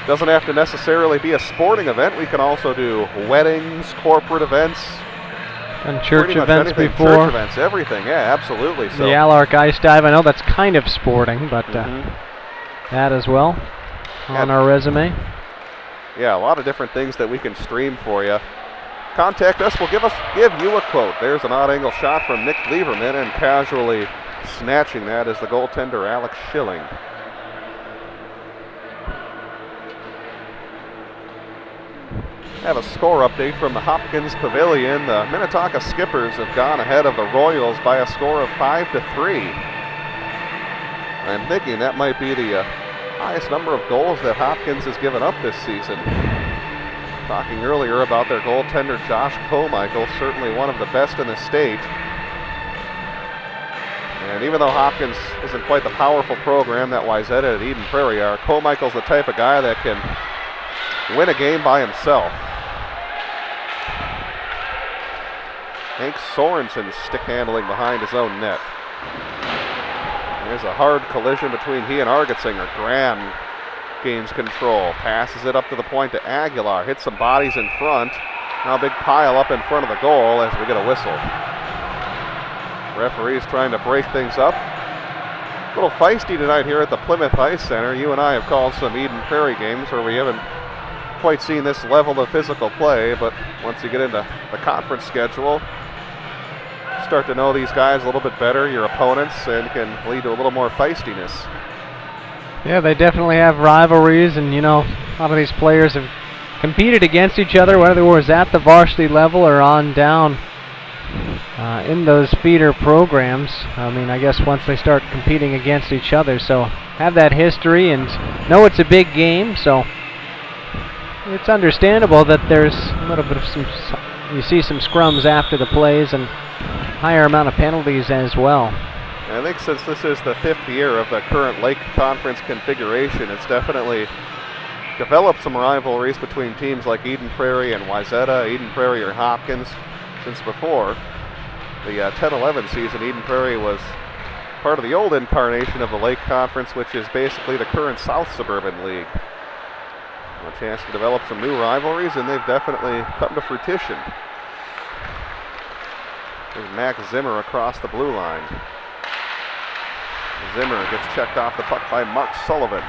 Doesn't have to necessarily be a sporting event. We can also do weddings, corporate events. And church events anything. before. Church events, everything, yeah, absolutely. So. The Alark Ice Dive, I know that's kind of sporting, but that as well on our resume. Yeah, a lot of different things that we can stream for you. Contact us, we'll give you a quote. There's an odd angle shot from Nick Lieberman, and casually snatching that is the goaltender Alex Schilling. Have a score update from the Hopkins Pavilion. The Minnetonka Skippers have gone ahead of the Royals by a score of 5-3. I'm thinking that might be the highest number of goals that Hopkins has given up this season. Talking earlier about their goaltender Josh Comichael, certainly one of the best in the state. And even though Hopkins isn't quite the powerful program that Wayzata and Eden Prairie are, Comichael's the type of guy that can win a game by himself. Hank Sorensen stick handling behind his own net. There's a hard collision between he and Argetsinger. Graham gains control, passes it up to the point to Aguilar, hits some bodies in front. Now a big pile up in front of the goal as we get a whistle. Referees trying to break things up. A little feisty tonight here at the Plymouth Ice Center. You and I have called some Eden Prairie games where we haven't quite seen this level of physical play, but once you get into the conference schedule, start to know these guys a little bit better, your opponents, and can lead to a little more feistiness. Yeah, they definitely have rivalries, and you know, a lot of these players have competed against each other, whether it was at the varsity level or on down in those feeder programs. I mean, I guess once they start competing against each other, so have that history and know it's a big game, so it's understandable that there's a little bit of you see some scrums after the plays and higher amount of penalties as well. I think since this is the 5th year of the current Lake Conference configuration, it's definitely developed some rivalries between teams like Eden Prairie and Wayzata, Eden Prairie or Hopkins. Since before the 10-11 season, Eden Prairie was part of the old incarnation of the Lake Conference, which is basically the current South Suburban League. A chance to develop some new rivalries, and they've definitely come to fruition. There's Max Zimmer across the blue line. Zimmer gets checked off the puck by Mark Sullivan.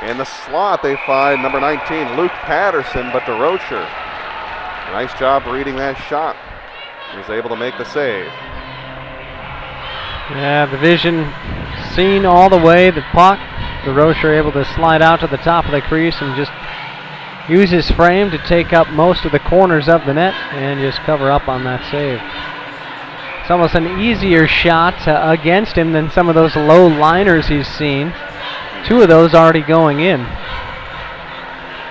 In the slot, they find number 19, Luke Patterson, but DeRocher. Nice job reading that shot. He was able to make the save. Yeah, the vision seen all the way. The puck, DeRocher able to slide out to the top of the crease and just use his frame to take up most of the corners of the net and just cover up on that save. It's almost an easier shot against him than some of those low liners he's seen. 2 of those already going in.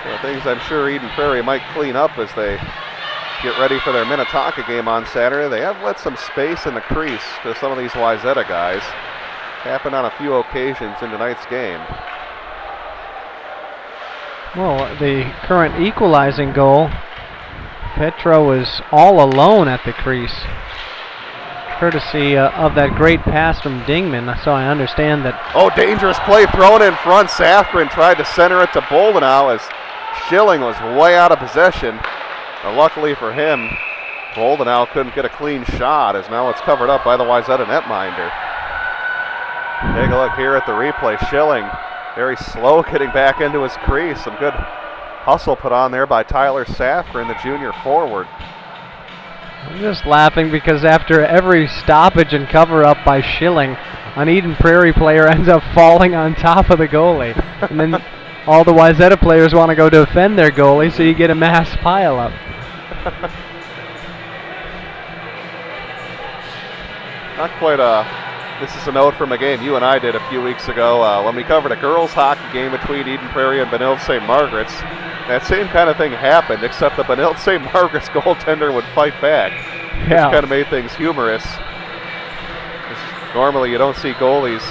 Well, things I'm sure Eden Prairie might clean up as they get ready for their Minnetonka game on Saturday. They have let some space in the crease to some of these Wayzata guys. Happened on a few occasions in tonight's game. Well, the current equalizing goal, Petra was all alone at the crease, courtesy of that great pass from Dingman, so I understand that. Oh, dangerous play thrown in front. Safgren tried to center it to Boldenau as Schilling was way out of possession. But luckily for him, Boldenau couldn't get a clean shot, as now it's covered up by the Wayzata netminder. Take a look here at the replay. Schilling very slow getting back into his crease. Some good hustle put on there by Tyler Safgren, the junior forward. I'm just laughing because after every stoppage and cover-up by Schilling, an Eden Prairie player ends up falling on top of the goalie. And then all the Wayzata players want to go defend their goalie, so you get a mass pile-up. Not quite this is a note from a game you and I did a few weeks ago when we covered a girls' hockey game between Eden Prairie and Benilde St. Margaret's. That same kind of thing happened, except the Benilde St. Margaret's goaltender would fight back. Yeah. Which kind of made things humorous. Normally you don't see goalies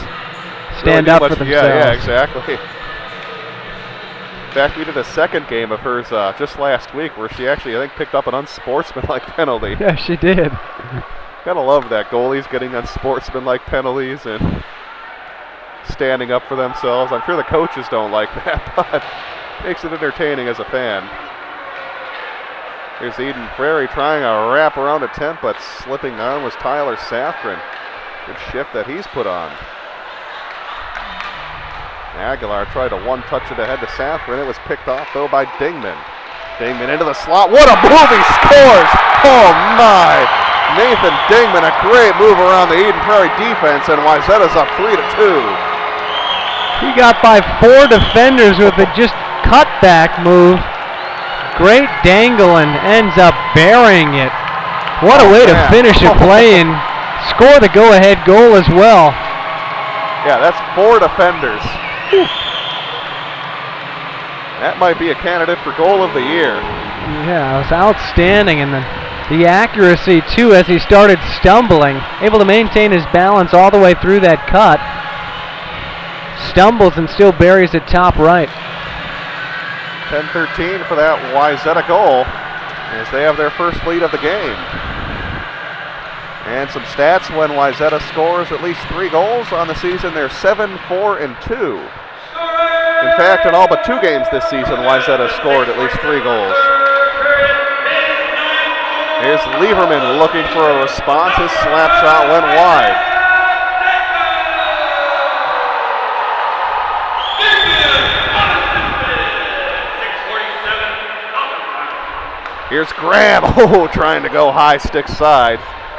stand really up much, for themselves. Yeah, exactly. In fact, we did a second game of hers just last week where she actually, I think, picked up an unsportsmanlike penalty. Yeah, she did. Gotta love that. Goalies getting unsportsmanlike penalties and standing up for themselves. I'm sure the coaches don't like that, but makes it entertaining as a fan. Here's Eden Prairie trying a wrap-around attempt, but slipping on was Tyler Safgren. Good shift that he's put on. Aguilar tried to one-touch it ahead to Safgren. It was picked off, though, by Dingman. Dingman into the slot. What a move! He scores! Oh, my! Nathan Dingman, a great move around the Eden Prairie defense, and Wayzata's up 3-2. He got by 4 defenders with a just cutback move. Great dangle and ends up burying it. What a way to finish a play and score the go-ahead goal as well. Yeah, that's 4 defenders. That might be a candidate for goal of the year. Yeah, it was outstanding, and the accuracy too as he started stumbling, able to maintain his balance all the way through that cut. Stumbles and still buries it top right. 10-13 for that Wayzata goal as they have their first lead of the game. And some stats when Wayzata scores at least 3 goals on the season. They're 7-4-2. In fact, in all but 2 games this season, Wayzata scored at least 3 goals. Here's Lieberman looking for a response. His slap shot went wide. Here's Graham, trying to go high stick side.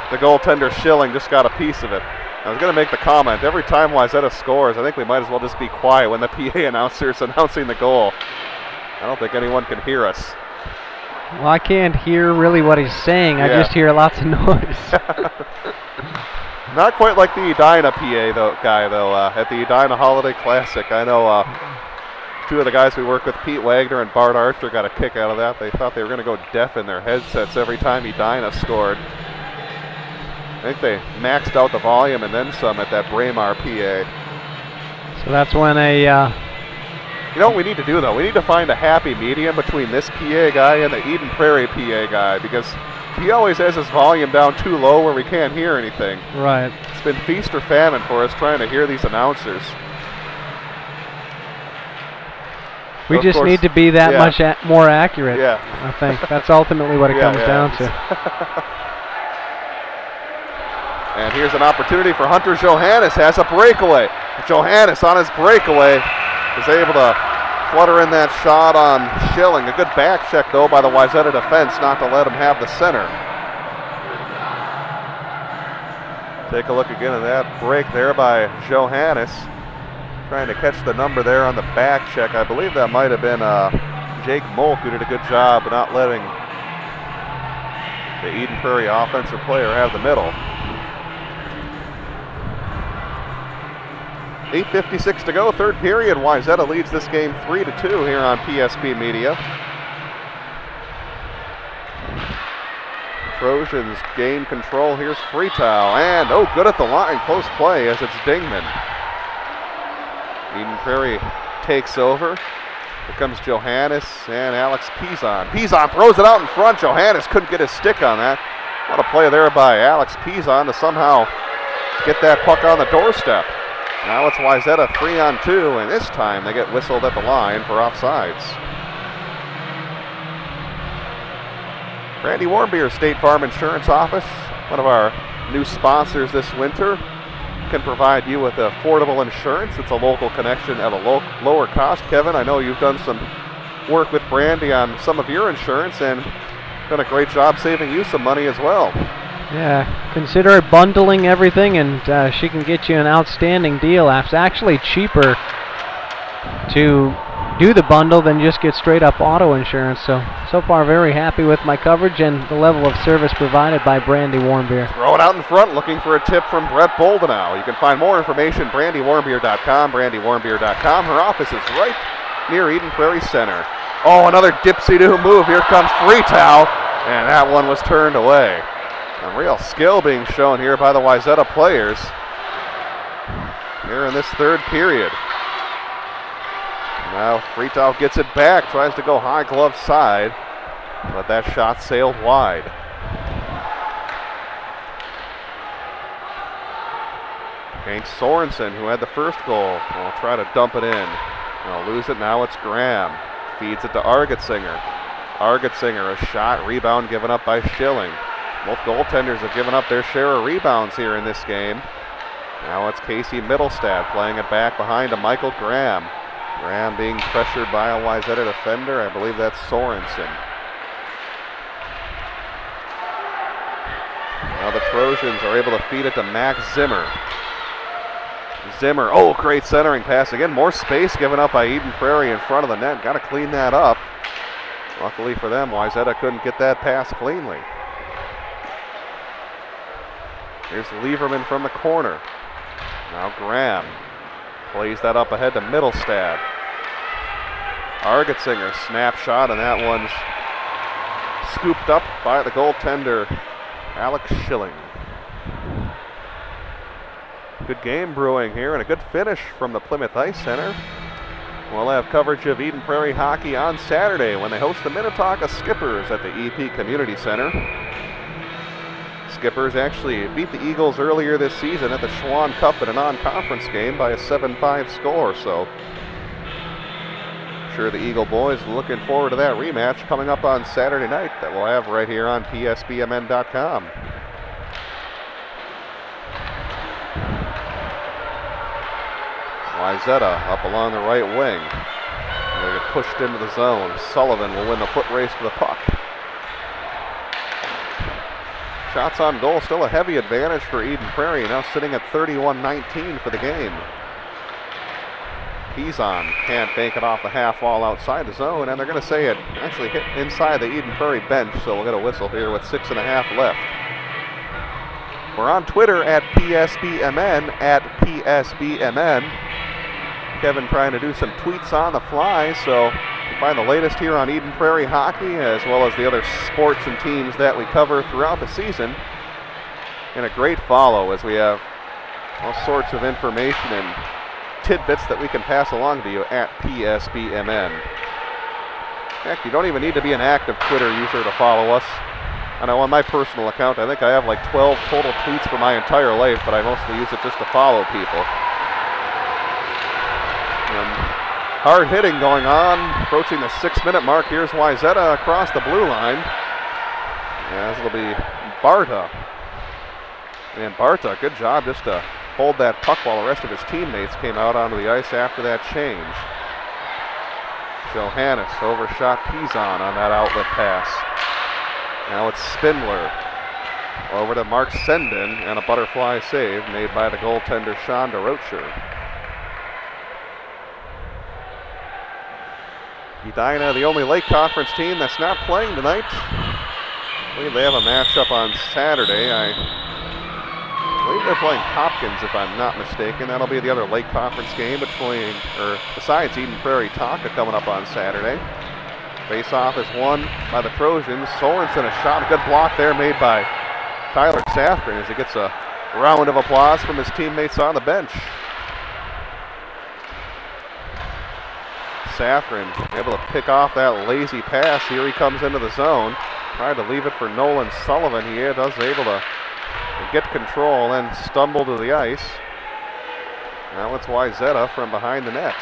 The goaltender Schilling just got a piece of it. I was going to make the comment, every time Wayzata scores, I think we might as well just be quiet when the PA announcer is announcing the goal. I don't think anyone can hear us. Well, I can't hear really what he's saying. Yeah. I just hear lots of noise. Not quite like the Edina PA guy, though. At the Edina Holiday Classic, I know 2 of the guys we work with, Pete Wagner and Bart Archer, got a kick out of that. They thought they were going to go deaf in their headsets every time Edina scored. I think they maxed out the volume and then some at that Braemar PA. So that's when a... You know what we need to do, though? We need to find a happy medium between this PA guy and the Eden Prairie PA guy, because he always has his volume down too low where we can't hear anything. Right. It's been feast or famine for us trying to hear these announcers. We just need to be that much more accurate, Yeah. I think. That's ultimately what it comes down to. And here's an opportunity for Hunter Johannes, has a breakaway. Johannes on his breakaway is able to flutter in that shot on Schilling. A good back check, though, by the Wayzata defense not to let him have the center. Take a look again at that break there by Johannes. Trying to catch the number there on the back check. I believe that might have been Jake Molk, who did a good job of not letting the Eden Prairie offensive player have the middle. 8:56 to go, 3rd period. Wayzata leads this game 3-2 here on PSP Media. Trojans gain control. Here's Freetow, and good at the line. Close play as it's Dingman. Eden Prairie takes over. Here comes Johannes and Alex Pizon. Pizon throws it out in front. Johannes couldn't get his stick on that. What a play there by Alex Pizon to somehow get that puck on the doorstep. Now it's Wayzata 3-on-2, and this time they get whistled at the line for offsides. Randy Warmbier, State Farm Insurance Office, one of our new sponsors this winter, can provide you with affordable insurance. It's a local connection at a lower cost. Kevin, I know you've done some work with Brandy on some of your insurance, and done a great job saving you some money as well. Yeah, consider bundling everything, and she can get you an outstanding deal. It's actually cheaper to do the bundle than just get straight up auto insurance. So far very happy with my coverage and the level of service provided by Brandy Warm Beer. Throw it out in front, looking for a tip from Brett Boldenau. You can find more information at brandywarmbeer.com, brandywarmbeer.com. Her office is right near Eden Prairie Center. Oh, another dipsy-do move. Here comes Freetow, and that one was turned away. A real skill being shown here by the Wayzata players here in this third period. Now Freetow gets it back, tries to go high glove side, but that shot sailed wide. Hank Sorensen, who had the first goal, will try to dump it in. They'll lose it, now it's Graham. Feeds it to Argetsinger. Argetsinger, a shot, rebound given up by Schilling. Both goaltenders have given up their share of rebounds here in this game. Now it's Casey Middlestad playing it back behind to Michael Graham. Graham being pressured by a Wayzata defender. I believe that's Sorensen. Now the Trojans are able to feed it to Max Zimmer. Zimmer, oh, great centering pass. Again, more space given up by Eden Prairie in front of the net. Got to clean that up. Luckily for them, Wayzata couldn't get that pass cleanly. Here's Lieberman from the corner. Now Graham plays that up ahead to Middlestad. Argetsinger, snapshot, and that one's scooped up by the goaltender, Alex Schilling. Good game brewing here and a good finish from the Plymouth Ice Center. We'll have coverage of Eden Prairie hockey on Saturday when they host the Minnetonka Skippers at the EP Community Center. Skippers actually beat the Eagles earlier this season at the Schwann Cup in a non-conference game by a 7-5 score, so I'm sure the Eagle boys looking forward to that rematch coming up on Saturday night that we'll have right here on PSBMN.com. Wayzata up along the right wing. They get pushed into the zone. Sullivan will win the foot race to the puck. Shots on goal, still a heavy advantage for Eden Prairie, now sitting at 31-19 for the game. Pizon can't bank it off the half wall outside the zone, and they're going to say it actually hit inside the Eden Prairie bench, so we'll get a whistle here with 6.5 left. We're on Twitter at PSBMN, at PSBMN. Kevin trying to do some tweets on the fly, so you can find the latest here on Eden Prairie hockey as well as the other sports and teams that we cover throughout the season. And a great follow as we have all sorts of information and tidbits that we can pass along to you at PSBMN. Heck, you don't even need to be an active Twitter user to follow us. I know on my personal account, I think I have like 12 total tweets for my entire life, but I mostly use it just to follow people. Hard hitting going on, approaching the 6-minute mark. Here's Wayzata across the blue line. As it'll be Barta. And Barta, good job just to hold that puck while the rest of his teammates came out onto the ice after that change. Johannes overshot Pizon on that outlet pass. Now it's Spindler. Over to Mark Senden, and a butterfly save made by the goaltender Sean DeRocher. Edina, the only Lake Conference team that's not playing tonight. I believe they have a matchup on Saturday. I believe they're playing Hopkins, if I'm not mistaken. That'll be the other Lake Conference game besides Eden Prairie Tonka coming up on Saturday. Face-off is won by the Trojans. Sorensen, a shot, a good block there made by Tyler Safgren as he gets a round of applause from his teammates on the bench. Safgren able to pick off that lazy pass. Here he comes into the zone. Tried to leave it for Nolan Sullivan. He does able to get control and stumble to the ice. Now it's Wayzata from behind the net.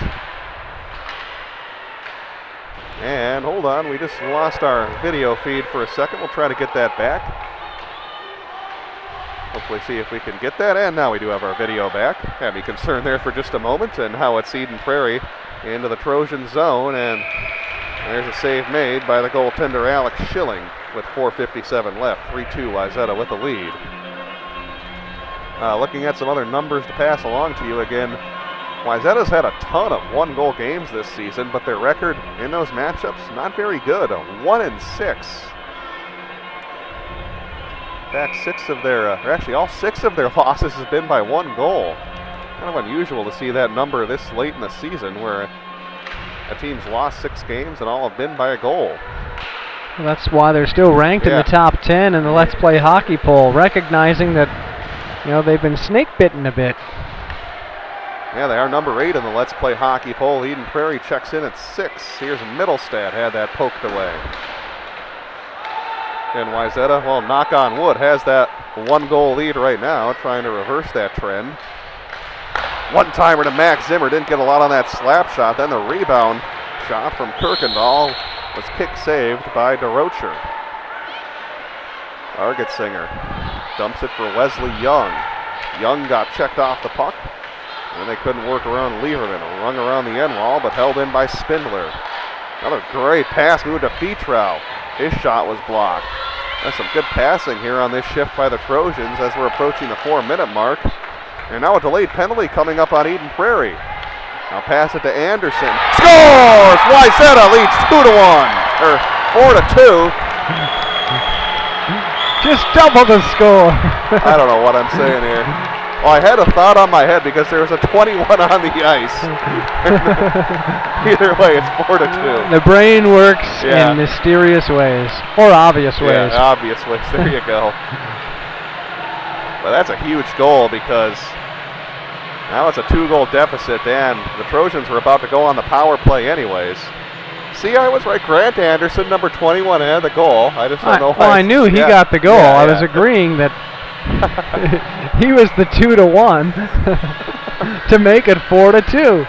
And hold on, we just lost our video feed for a second. We'll try to get that back. Hopefully see if we can get that. And now we do have our video back. Had me concerned there for just a moment. And now it's Eden Prairie into the Trojan zone, and there's a save made by the goaltender Alex Schilling. with 4:57 left. 3-2 Wayzata with the lead. Looking at some other numbers to pass along to you again, Wayzata's had a ton of one-goal games this season, but their record in those matchups, not very good, 1-6. In fact, all 6 of their losses has been by 1 goal. Kind of unusual to see that number this late in the season where a team's lost 6 games and all have been by a goal. Well, that's why they're still ranked in the top 10 in the Let's Play Hockey poll, recognizing that, they've been snake bitten a bit. Yeah, they are number 8 in the Let's Play Hockey poll. Eden Prairie checks in at 6. Here's Middlestad, had that poked away. And Wayzata, well, knock on wood, has that 1-goal lead right now, trying to reverse that trend. One-timer to Max Zimmer, didn't get a lot on that slap shot. Then the rebound shot from Kirkendall was kick saved by DeRocher. Argetsinger dumps it for Wesley Young. Young got checked off the puck, and they couldn't work around Lieberman. Rung around the end wall, but held in by Spindler. Another great pass, moved to Fetrow. His shot was blocked. That's some good passing here on this shift by the Trojans as we're approaching the 4-minute mark. And now a delayed penalty coming up on Eden Prairie. Now pass it to Anderson. Scores! Wayzata leads 2-1, or 4-2. Just double the score. I don't know what I'm saying here. Well, I had a thought on my head because there was a 21 on the ice. Either way, it's 4-2. The brain works in mysterious ways, or obvious ways. Yeah, obvious ways. There you go. But that's a huge goal because now it's a 2-goal deficit, and the Trojans were about to go on the power play anyways. See, I was right. Grant Anderson, number 21, had the goal. I just don't know why. Well, I knew he got the goal. I was agreeing that he was the 2-1 to make it 4-2.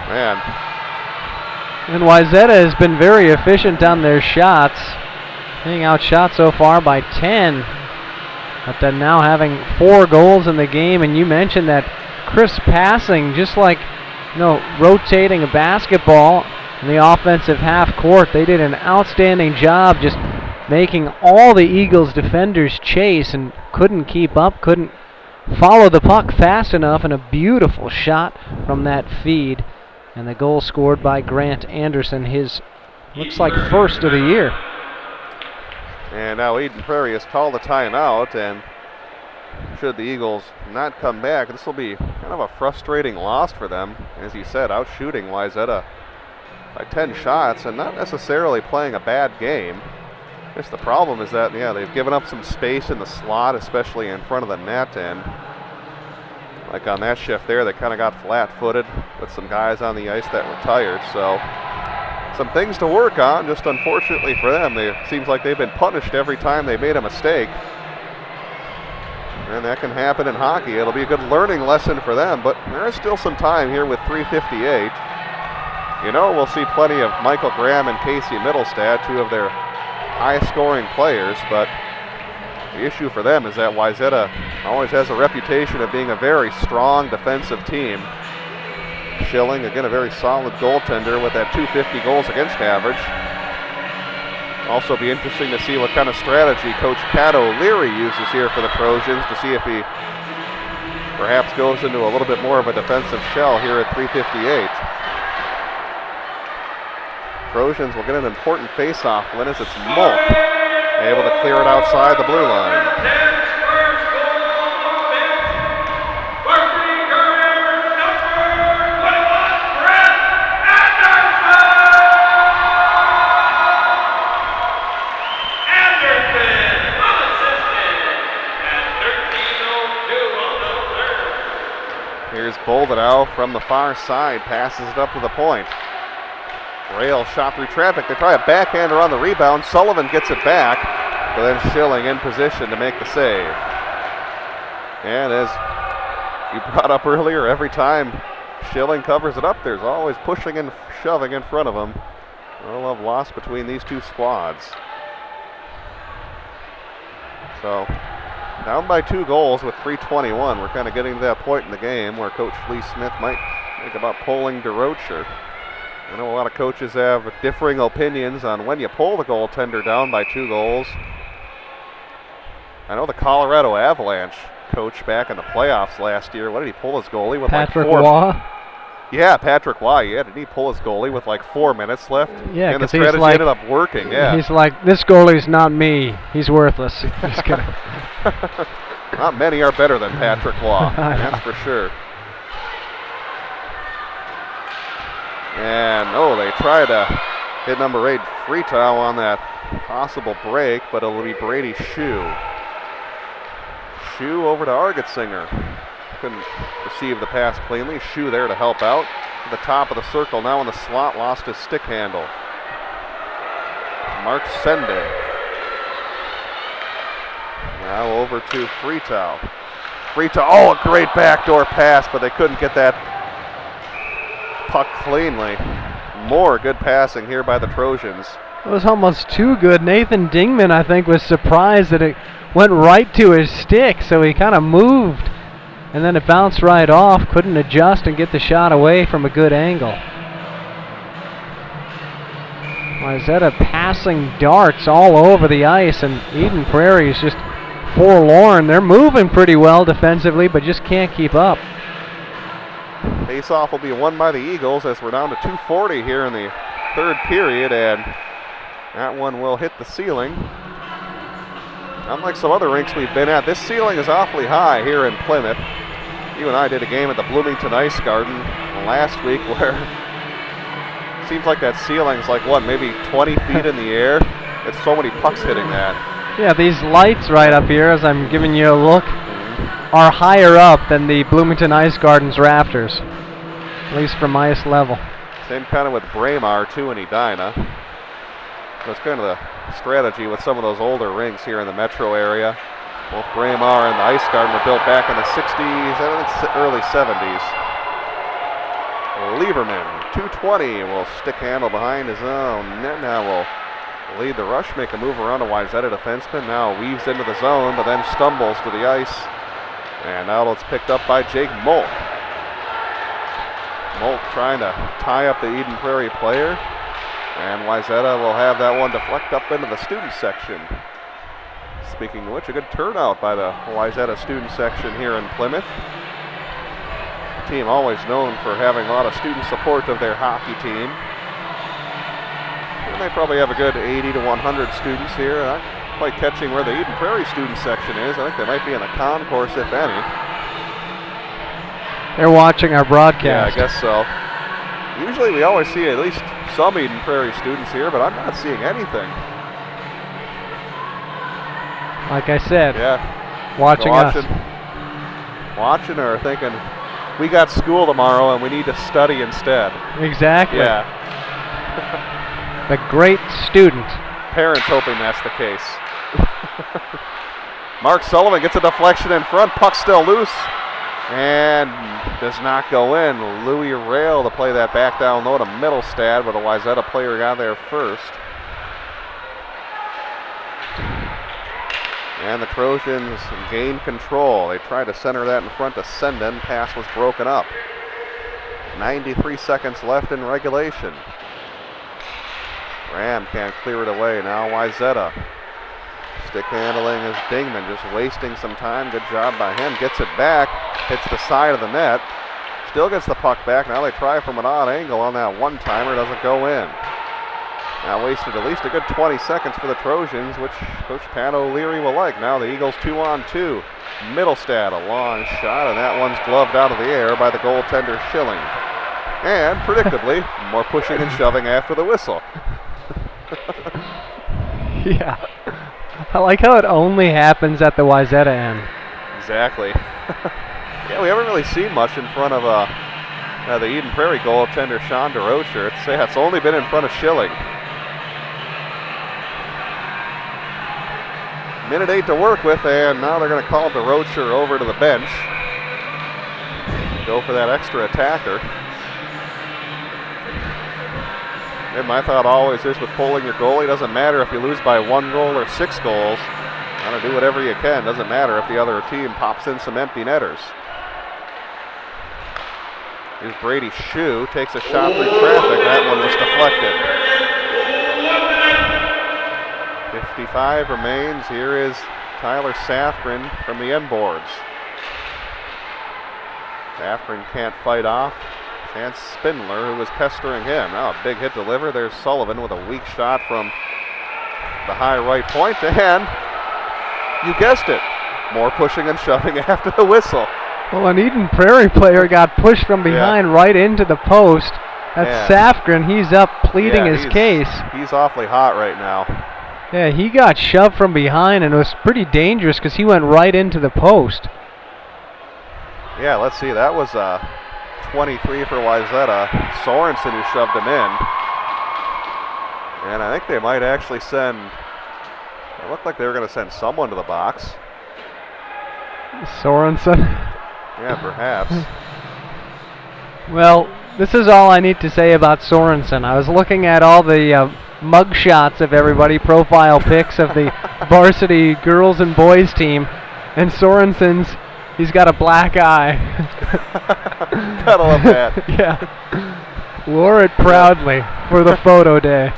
Man. And Wayzata has been very efficient on their shots, being outshot so far by 10. But then now having 4 goals in the game, and you mentioned that crisp passing, just like rotating a basketball in the offensive half court. They did an outstanding job just making all the Eagles defenders chase and couldn't keep up, couldn't follow the puck fast enough, and a beautiful shot from that feed. And the goal scored by Grant Anderson, his looks like first of the year. And now Eden Prairie has called a timeout, and should the Eagles not come back, this will be kind of a frustrating loss for them. As you said, out shooting Wayzata by 10 shots and not necessarily playing a bad game. I guess the problem is that, they've given up some space in the slot, especially in front of the net, and like on that shift there, they kind of got flat-footed with some guys on the ice that were tired, so some things to work on. Just unfortunately for them, it seems like they've been punished every time they made a mistake. And that can happen in hockey. It'll be a good learning lesson for them, but there is still some time here with 3:58. We'll see plenty of Michael Graham and Casey Middlestad, 2 of their high-scoring players, but the issue for them is that Wayzata always has a reputation of being a very strong defensive team. Schilling, again, a very solid goaltender with that .250 goals against average. Also be interesting to see what kind of strategy Coach Pat O'Leary uses here for the Trojans, to see if he perhaps goes into a little bit more of a defensive shell here at 3:58. Trojans will get an important face-off win as it's Mulk able to clear it outside the blue line. Here's Boldenau from the far side, passes it up to the point. Rail shot through traffic. They try a backhander on the rebound. Sullivan gets it back, but then Schilling in position to make the save. And as you brought up earlier, every time Schilling covers it up, there's always pushing and shoving in front of him. No love lost between these 2 squads. So, down by 2 goals with 3:21. We're kind of getting to that point in the game where Coach Lee Smith might think about pulling DeRocher. I know a lot of coaches have differing opinions on when you pull the goaltender down by 2 goals. I know the Colorado Avalanche coach back in the playoffs last year, what did he pull his goalie with? Patrick like 4 Waugh? Yeah, Patrick Waugh. Yeah, did he pull his goalie with like 4 minutes left? Yeah, and the strategy ended up working. Yeah, he's like, this goalie's not me. He's worthless. Just kidding. Not many are better than Patrick Waugh. That's for sure. And they try to hit number 8 Freetow on that possible break, but it'll be Brady Shue. Shue over to Argetsinger. Couldn't receive the pass cleanly. Shue there to help out. At the top of the circle now in the slot, lost his stick handle. Mark Sende. Now over to Freetow. Freetow, a great backdoor pass, but they couldn't get that puck cleanly. More good passing here by the Trojans. It was almost too good. Nathan Dingman, I think, was surprised that it went right to his stick, so he kind of moved. And then it bounced right off, couldn't adjust and get the shot away from a good angle. Wayzata passing darts all over the ice, and Eden Prairie is just forlorn. They're moving pretty well defensively, but just can't keep up. Face-off will be won by the Eagles as we're down to 2:40 here in the 3rd period, and that one will hit the ceiling. Unlike some other rinks we've been at, this ceiling is awfully high here in Plymouth. You and I did a game at the Bloomington Ice Garden last week where it seems like that ceiling's like, what, maybe 20 feet in the air? It's so many pucks hitting that. Yeah, these lights right up here, as I'm giving you a look, are higher up than the Bloomington Ice Garden's rafters, at least from ice level. Same kind of with Braemar, too, in Edina. That's kind of the strategy with some of those older rinks here in the metro area. Both Braemar and the Ice Garden were built back in the 60s and early 70s. Lieberman, 220, will stick handle behind his own net. Now will lead the rush, make a move around a Wayzata defenseman. Now weaves into the zone, but then stumbles to the ice. And now it's picked up by Jake Molk. Molk trying to tie up the Eden Prairie player. And Wayzata will have that one deflect up into the student section. Speaking of which, a good turnout by the Wayzata student section here in Plymouth. The team always known for having a lot of student support of their hockey team. And they probably have a good 80 to 100 students here. Not quite catching where the Eden Prairie student section is. I think they might be in the concourse, if any. They're watching our broadcast. Yeah, I guess so. Usually we always see at least some Eden Prairie students here, but I'm not seeing anything. Like I said, watching us. Watching or thinking, we got school tomorrow and we need to study instead. Exactly. Yeah. The great student. Parents hoping that's the case. Mark Sullivan gets a deflection in front, puck still loose, and does not go in. Louis Rail to play that back down low to Middlestad, but a Wayzata player got there first. And the Trojans gain control. They tried to center that in front to Senden. Pass was broken up. 93 seconds left in regulation. Ram can't clear it away. Now Wayzata. Stick handling is Dingman, just wasting some time. Good job by him. Gets it back. Hits the side of the net. Still gets the puck back. Now they try from an odd angle on that one-timer. Doesn't go in. Now wasted at least a good 20 seconds for the Trojans, which Coach Pat O'Leary will like. Now the Eagles 2-on-2. Middlestad, a long shot, and that one's gloved out of the air by the goaltender Schilling. And, predictably, more pushing and shoving after the whistle. Yeah. I like how it only happens at the Wayzata end. Exactly. Yeah, we haven't really seen much in front of the Eden Prairie goaltender Sean DeRocher. It's only been in front of Schilling. Minute 8 to work with, and now they're going to call DeRocher over to the bench. Go for that extra attacker. And my thought always is with pulling your goalie, doesn't matter if you lose by 1 goal or 6 goals. You want to do whatever you can. Doesn't matter if the other team pops in some empty netters. Here's Brady Shue, takes a shot through traffic. That one was deflected. 55 remains. Here is Tyler Safgren from the end boards. Safgren can't fight off Chance Spindler, who was pestering him. Now a big hit delivered. There's Sullivan with a weak shot from the high right point, and you guessed it, more pushing and shoving after the whistle. Well, an Eden Prairie player got pushed from behind right into the post. That's Safgren. He's up pleading his case. He's awfully hot right now. Yeah, he got shoved from behind, and it was pretty dangerous because he went right into the post. Yeah, let's see. That was 23 for Wayzata. Sorensen who shoved him in. And I think they might actually send, it looked like they were going to send someone to the box. Sorensen? Yeah, perhaps. Well, this is all I need to say about Sorensen. I was looking at all the mug shots of everybody, profile pics of the varsity girls and boys team, and Sorensen's, he's got a black eye. Gotta love that. Yeah. Wore it proudly for the photo day.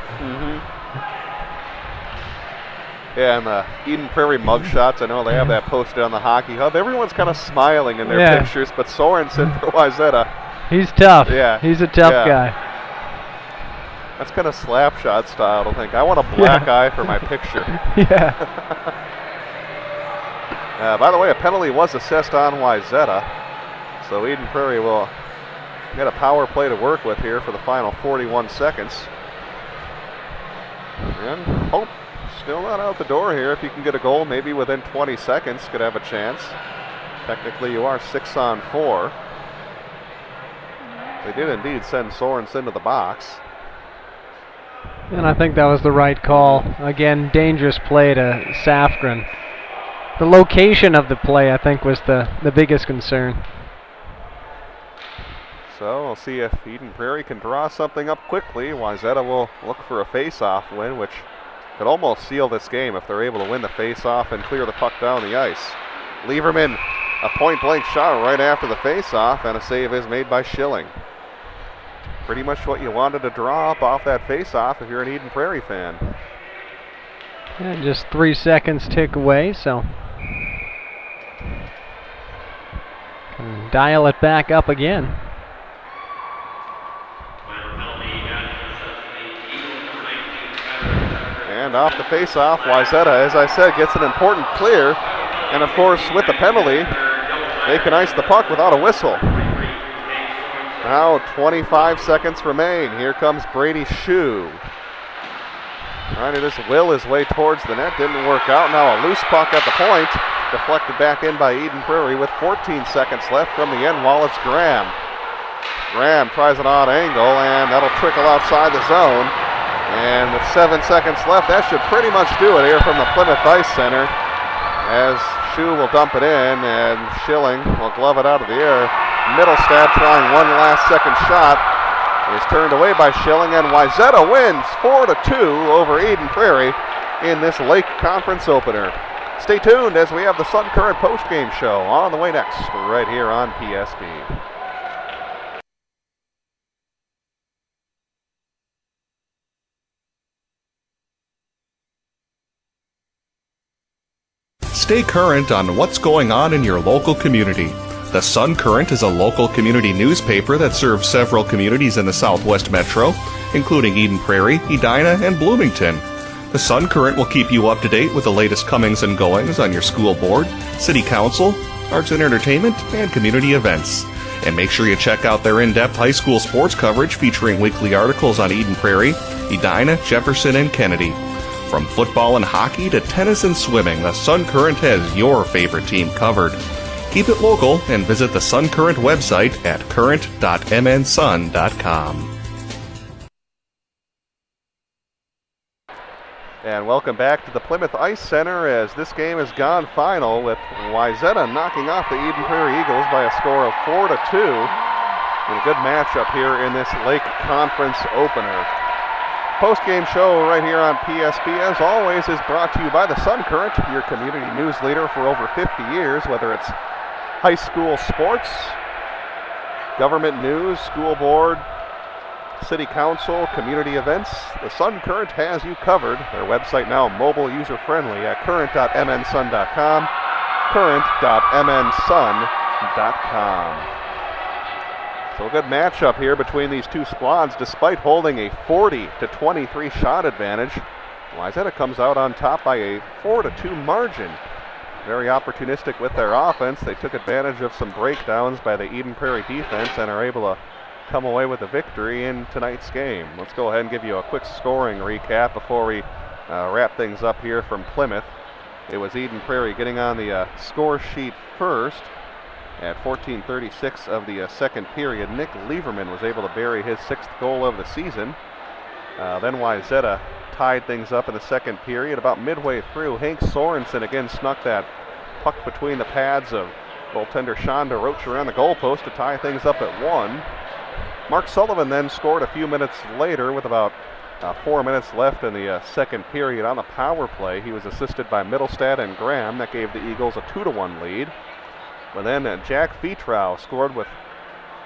Yeah, and the Eden Prairie mug shots, I know they have that posted on the Hockey Hub. Everyone's kind of smiling in their pictures, but Sorensen for Wayzata. He's tough. Yeah. He's a tough guy. That's kind of slap shot style to think, I want a black eye for my picture. Yeah. By the way, a penalty was assessed on Wayzata, so Eden Prairie will get a power play to work with here for the final 41 seconds. And Hope still not out the door here. If you can get a goal, maybe within 20 seconds, could have a chance. Technically, you are 6 on 4. They did indeed send Sorensen to the box. And I think that was the right call. Again, dangerous play to Safgren. The location of the play, I think, was the biggest concern. So we'll see if Eden Prairie can draw something up quickly. Wayzata will look for a face-off win, which could almost seal this game if they're able to win the face-off and clear the puck down the ice. Lieberman, a point-blank shot right after the face-off, and a save is made by Schilling. Pretty much what you wanted to draw up off that face-off if you're an Eden Prairie fan. And just 3 seconds tick away, so can dial it back up again. And off the face-off, Wayzata, as I said, gets an important clear. And of course, with the penalty, they can ice the puck without a whistle. Now 25 seconds remain. Here comes Brady Shue. Trying to just will his way towards the net. Didn't work out. Now a loose puck at the point. Deflected back in by Eden Prairie with 14 seconds left from the end wall. It's Graham. Graham tries an odd angle, and that'll trickle outside the zone. And with 7 seconds left, that should pretty much do it here from the Plymouth Ice Center. As Shue will dump it in, and Schilling will glove it out of the air. Middlestad trying one last second shot. Is turned away by Schilling, and Wayzata wins 4-2 over Eden Prairie in this Lake Conference opener. Stay tuned as we have the Sun Current postgame show on the way next, right here on PSB. Stay current on what's going on in your local community. The Sun Current is a local community newspaper that serves several communities in the Southwest Metro, including Eden Prairie, Edina, and Bloomington. The Sun Current will keep you up to date with the latest comings and goings on your school board, city council, arts and entertainment, and community events. And make sure you check out their in-depth high school sports coverage featuring weekly articles on Eden Prairie, Edina, Jefferson, and Kennedy. From football and hockey to tennis and swimming, the Sun Current has your favorite team covered. Keep it local and visit the Sun Current website at current.mnsun.com. And welcome back to the Plymouth Ice Center as this game has gone final with Wayzata knocking off the Eden Prairie Eagles by a score of 4-2. And a good matchup here in this Lake Conference opener. Post-game show right here on PSB, as always, is brought to you by the Sun Current, your community news leader for over 50 years, whether it's high school sports, government news, school board, city council, community events, the Sun Current has you covered. Their website now mobile, user-friendly at current.mnsun.com, current.mnsun.com. So a good matchup here between these two squads, despite holding a 40-23 shot advantage. Wayzata comes out on top by a 4-2 margin. Very opportunistic with their offense. They took advantage of some breakdowns by the Eden Prairie defense and are able to come away with a victory in tonight's game. Let's go ahead and give you a quick scoring recap before we wrap things up here from Plymouth. It was Eden Prairie getting on the score sheet first. At 14:36 of the second period, Nick Lieberman was able to bury his 6th goal of the season. Then Wayzata tied things up in the second period. About midway through, Hank Sorensen again snuck that puck between the pads of goaltender Shonda Roach around the goalpost to tie things up at 1. Mark Sullivan then scored a few minutes later with about 4 minutes left in the second period on the power play. He was assisted by Middlestad and Graham. That gave the Eagles a 2-1 lead. But then Jack Fetrow scored with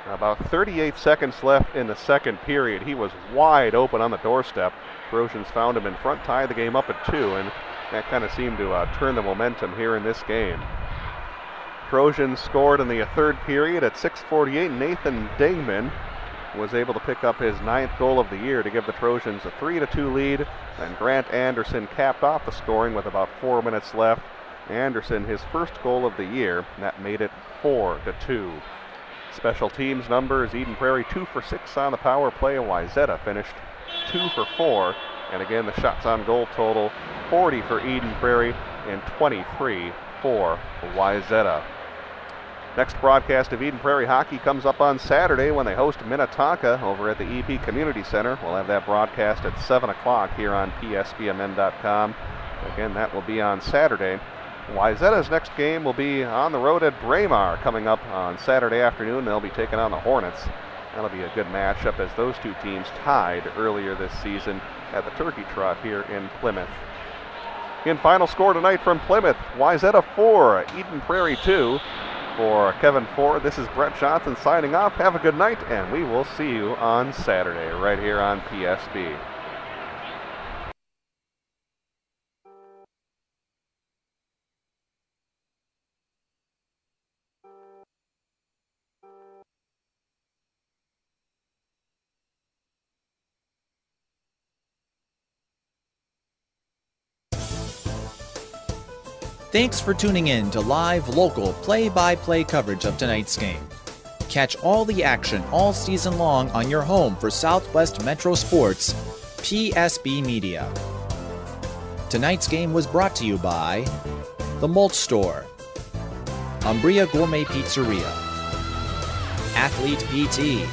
about 38 seconds left in the second period. He was wide open on the doorstep. Trojans found him in front, tied the game up at 2, and that kind of seemed to turn the momentum here in this game. Trojans scored in the third period at 6:48. Nathan Dingman was able to pick up his 9th goal of the year to give the Trojans a 3-2 lead, and Grant Anderson capped off the scoring with about 4 minutes left. Anderson, his first goal of the year, that made it 4-2. Special teams numbers, Eden Prairie 2 for 6 on the power play, and Wayzata finished 2 for 4. And again, the shots on goal total, 40 for Eden Prairie and 23 for Wayzata. Next broadcast of Eden Prairie hockey comes up on Saturday when they host Minnetonka over at the EP Community Center. We'll have that broadcast at 7 o'clock here on psbmn.com. Again, that will be on Saturday. Wayzata's next game will be on the road at Braemar coming up on Saturday afternoon. They'll be taking on the Hornets. That'll be a good matchup as those two teams tied earlier this season at the Turkey Trot here in Plymouth. In final score tonight from Plymouth, Wayzata 4, Eden Prairie 2. For Kevin Ford, this is Brett Johnson signing off. Have a good night, and we will see you on Saturday right here on PSB. Thanks for tuning in to live, local, play-by-play coverage of tonight's game. Catch all the action all season long on your home for Southwest Metro Sports, PSB Media. Tonight's game was brought to you by The Mulch Store, Umbria Gourmet Pizzeria, Athlete PT,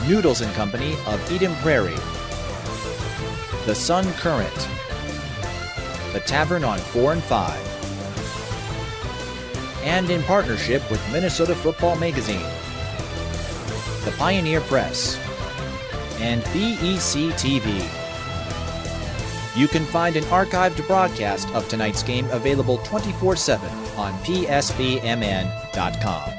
Noodles & Company of Eden Prairie, The Sun Current, The Tavern on 4 and 5, and in partnership with Minnesota Football Magazine, the Pioneer Press, and BEC TV. You can find an archived broadcast of tonight's game available 24/7 on psbmn.com.